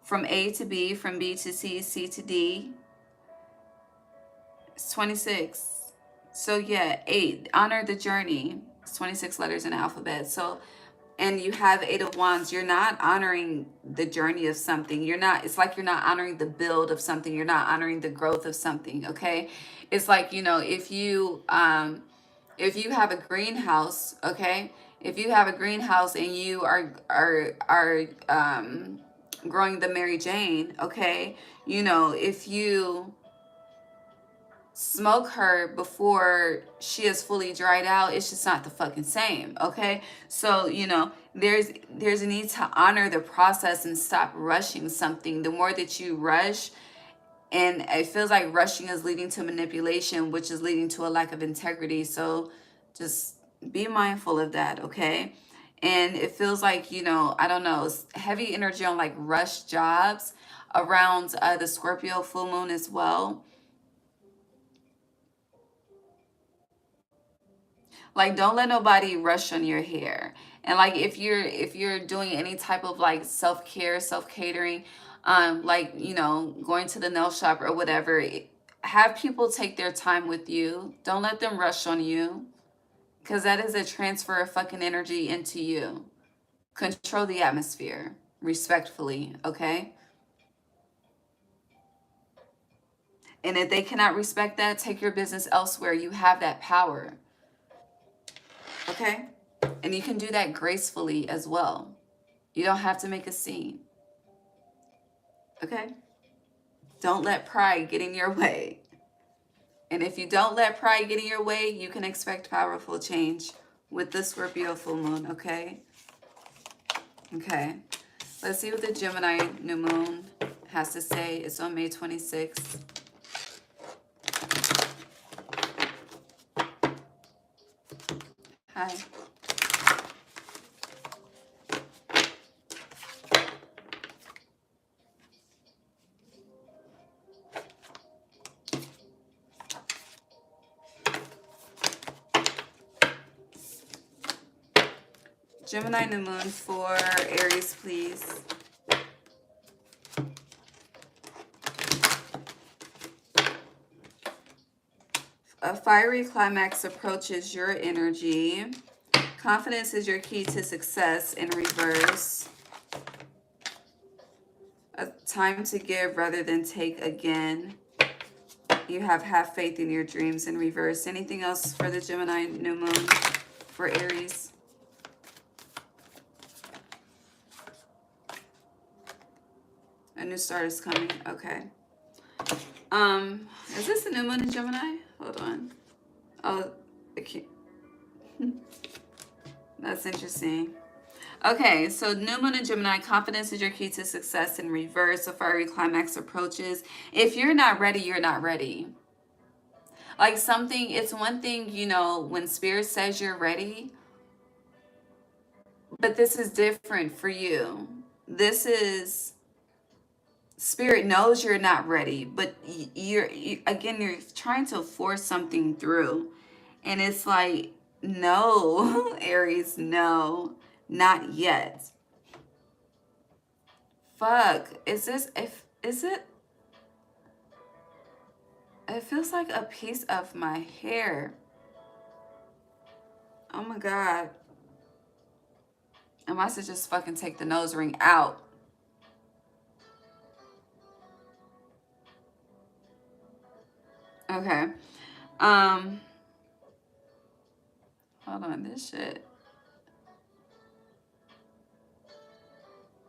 from A to B, from B to C, C to D. It's 26. So yeah, 8, honor the journey. It's 26 letters in the alphabet. So, and you have 8 of Wands. You're not honoring the journey of something. It's like you're not honoring the build of something. You're not honoring the growth of something, okay? It's like, if you have a greenhouse, okay? If you have a greenhouse and you are growing the Mary Jane, okay? If you smoke her before she is fully dried out, it's just not the fucking same, okay? So, you know, there's a need to honor the process and stop rushing something. The more that you rush, and it feels like rushing is leading to manipulation, which is leading to a lack of integrity. So just be mindful of that, okay? And it feels like, you know, I don't know, heavy energy on like rush jobs around the Scorpio full moon as well. Like, don't let nobody rush on your hair. And like, if you're doing any type of like self-care, self-catering, like, you know, going to the nail shop or whatever, have people take their time with you. Don't let them rush on you, because that is a transfer of fucking energy into you. Control the atmosphere respectfully, okay? And if they cannot respect that, take your business elsewhere. You have that power, okay? And you can do that gracefully as well. You don't have to make a scene, okay? Don't let pride get in your way. And if you don't let pride get in your way, you can expect powerful change with the Scorpio full moon, okay? Okay. Let's see what the Gemini New Moon has to say. It's on May 26th. Hi. Gemini New Moon for Aries, please. A fiery climax approaches your energy. Confidence is your key to success in reverse. A time to give rather than take again. You have faith in your dreams in reverse. Anything else for the Gemini New Moon for Aries? A new start is coming. Okay. Is this the new moon in Gemini? Hold on. Oh, I can't. That's interesting. Okay, so new moon in Gemini, confidence is your key to success in reverse. A fiery climax approaches. If you're not ready, you're not ready. Like something, it's one thing, you know, when spirit says you're ready, but this is different for you. This is, spirit knows you're not ready, but again, you're trying to force something through. And it's like, no, Aries, no, not yet. Fuck, is it? It feels like a piece of my hair. Oh my God. I must have just fucking take the nose ring out. Okay. Hold on, this shit.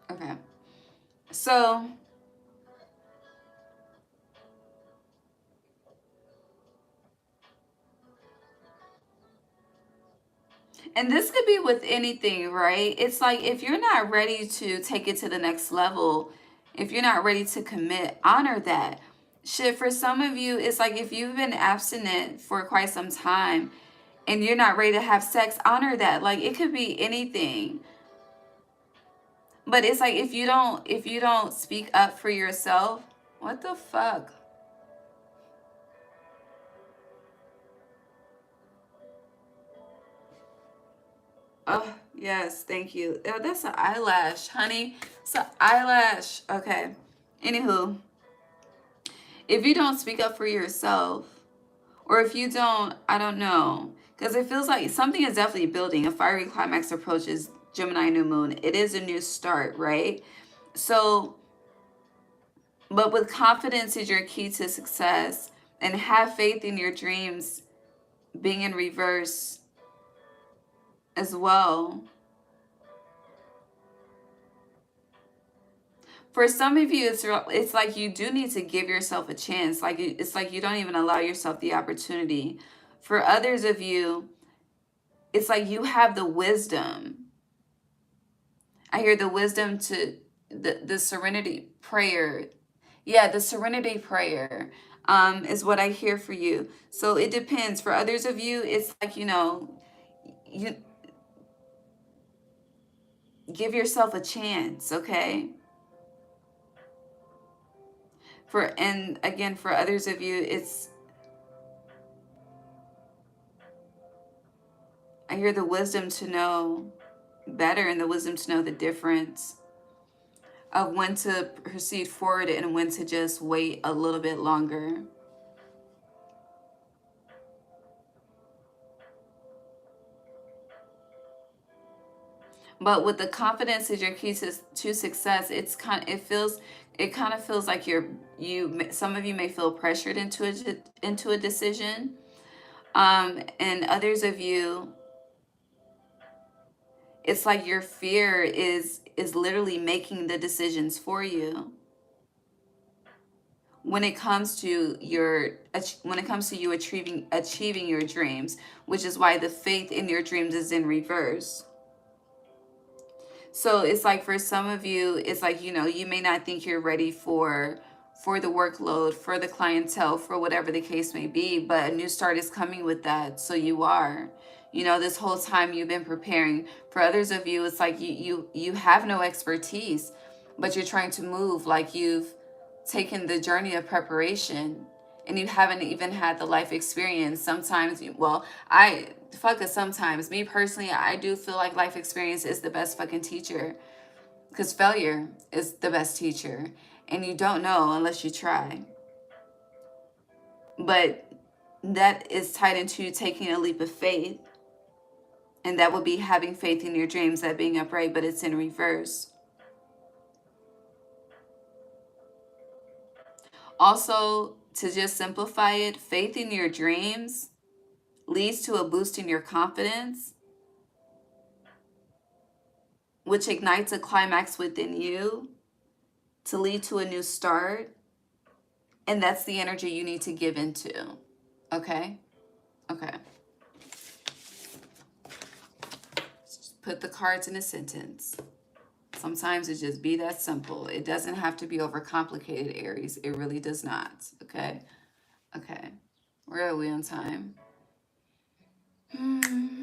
Okay. So, and this could be with anything, right? It's like if you're not ready to take it to the next level, if you're not ready to commit, honor that. Shit, for some of you, it's like if you've been abstinent for quite some time and you're not ready to have sex, honor that. Like it could be anything. But it's like if you don't speak up for yourself, what the fuck? Oh, yes, thank you. Oh, that's an eyelash, honey. It's an eyelash. Okay. Anywho, if you don't speak up for yourself, or if you don't, I don't know. Because it feels like something is definitely building. A fiery climax approaches Gemini New Moon. It is a new start, right? So, but with confidence is your key to success. And have faith in your dreams being in reverse as well. For some of you, it's like you do need to give yourself a chance. Like it's like you don't even allow yourself the opportunity. For others of you, it's like you have the wisdom. I hear the wisdom to the serenity prayer. Yeah, the serenity prayer is what I hear for you. So it depends. For others of you, it's like, you give yourself a chance, okay? And again, for others of you, I hear the wisdom to know better and the wisdom to know the difference of when to proceed forward and when to just wait a little bit longer. But with the confidence is your key to success, it kind of feels like some of you may feel pressured into a decision, and others of you, it's like your fear is literally making the decisions for you. When it comes to you achieving your dreams, which is why the faith in your dreams is in reverse. So it's like for some of you, it's like, you may not think you're ready for the workload, for the clientele, for whatever the case may be, but a new start is coming with that. So you are, this whole time you've been preparing. For others of you, it's like you have no expertise, but you're trying to move, like you've taken the journey of preparation and you haven't even had the life experience. Sometimes, sometimes. Me personally, I do feel like life experience is the best fucking teacher, because failure is the best teacher, and you don't know unless you try. But that is tied into taking a leap of faith, and that would be having faith in your dreams, that being upright, but it's in reverse. Also, to just simplify it, faith in your dreams leads to a boost in your confidence, which ignites a climax within you to lead to a new start. And that's the energy you need to give into. Okay? Okay. Just put the cards in a sentence. Sometimes it just be that simple. It doesn't have to be overcomplicated, Aries. It really does not. Okay? Okay. Where are we on time? Do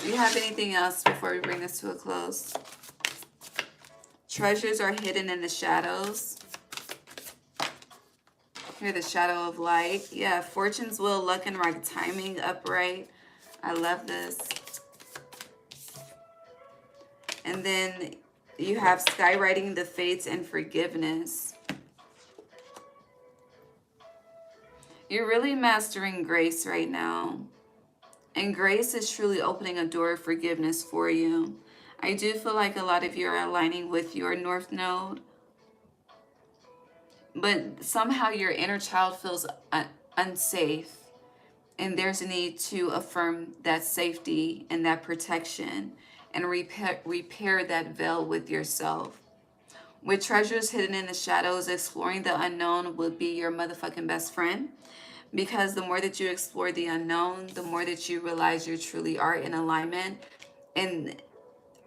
you have anything else before we bring this to a close? Treasures are hidden in the shadows. Here, the shadow of light. Yeah, fortune's wheel, luck and right timing, upright. I love this. And then you have skywriting the fates and forgiveness. You're really mastering grace right now. And grace is truly opening a door of forgiveness for you. I do feel like a lot of you are aligning with your North Node. But somehow your inner child feels unsafe. And there's a need to affirm that safety and that protection and repair that veil with yourself. With treasures hidden in the shadows, exploring the unknown will be your motherfucking best friend. Because the more that you explore the unknown, the more that you realize you truly are in alignment. And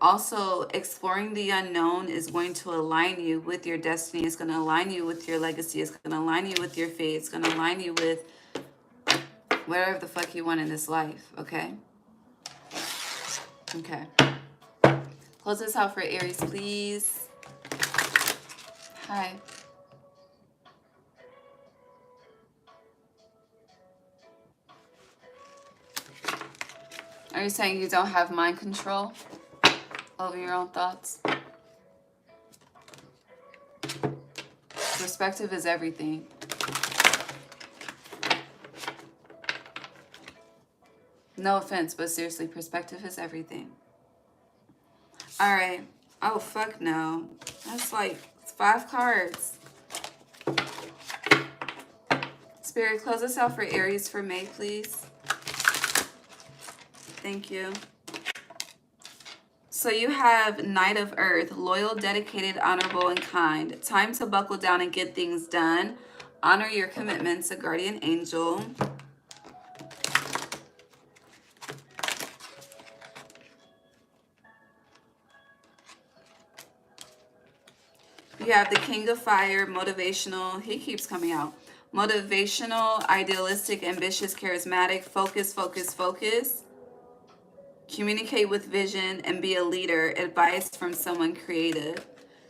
also, exploring the unknown is going to align you with your destiny. It's going to align you with your legacy. It's going to align you with your fate. It's going to align you with whatever the fuck you want in this life, okay? Okay. Close this out for Aries, please. Hi. Are you saying you don't have mind control over your own thoughts? Perspective is everything. No offense, but seriously, perspective is everything. All right. Oh, fuck no. That's like 5 cards. Spirit, close us out for Aries for May, please. Thank you. So you have Knight of Earth, loyal, dedicated, honorable, and kind. Time to buckle down and get things done. Honor your commitments, a guardian angel. You have the King of Fire, motivational. He keeps coming out. Motivational, idealistic, ambitious, charismatic. Focus, focus, focus. Communicate with vision and be a leader. Advice from someone creative.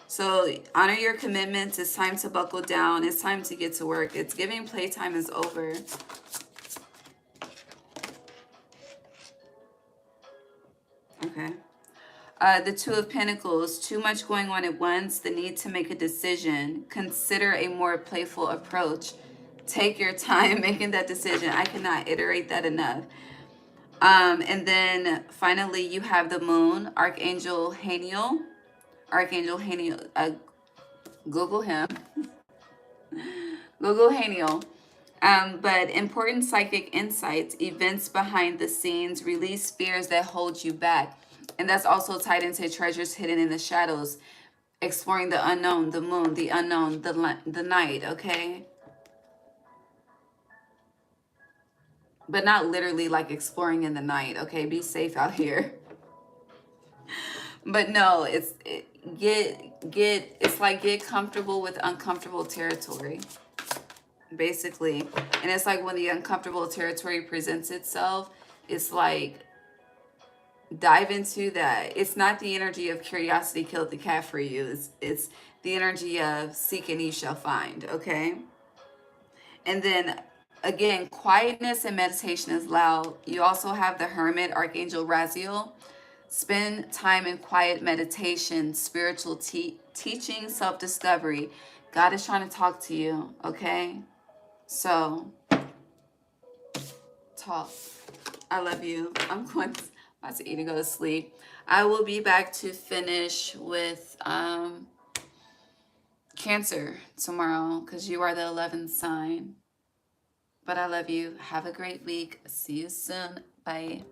So honor your commitments. It's time to buckle down. It's time to get to work. It's giving playtime is over. Okay. The Two of Pentacles, too much going on at once, the need to make a decision. Consider a more playful approach. Take your time making that decision. I cannot iterate that enough. And then finally, you have the Moon, Archangel Haniel. Archangel Haniel, Google him. Google Haniel. But important psychic insights, events behind the scenes, release fears that hold you back. And that's also tied into treasures hidden in the shadows, exploring the unknown, the moon, the unknown, the night, okay? But not literally like exploring in the night, okay? Be safe out here. But no, it's like get comfortable with uncomfortable territory, basically. And it's like when the uncomfortable territory presents itself, it's like dive into that. It's not the energy of curiosity killed the cat for you. It's the energy of seek and you shall find, okay? And then again, quietness and meditation is loud. You also have the Hermit, Archangel Raziel. Spend time in quiet meditation, spiritual teaching, self-discovery. God is trying to talk to you, okay? So, talk. I love you. I'm about to eat and go to sleep. I will be back to finish with Cancer tomorrow because you are the 11th sign. But I love you. Have a great week. See you soon. Bye.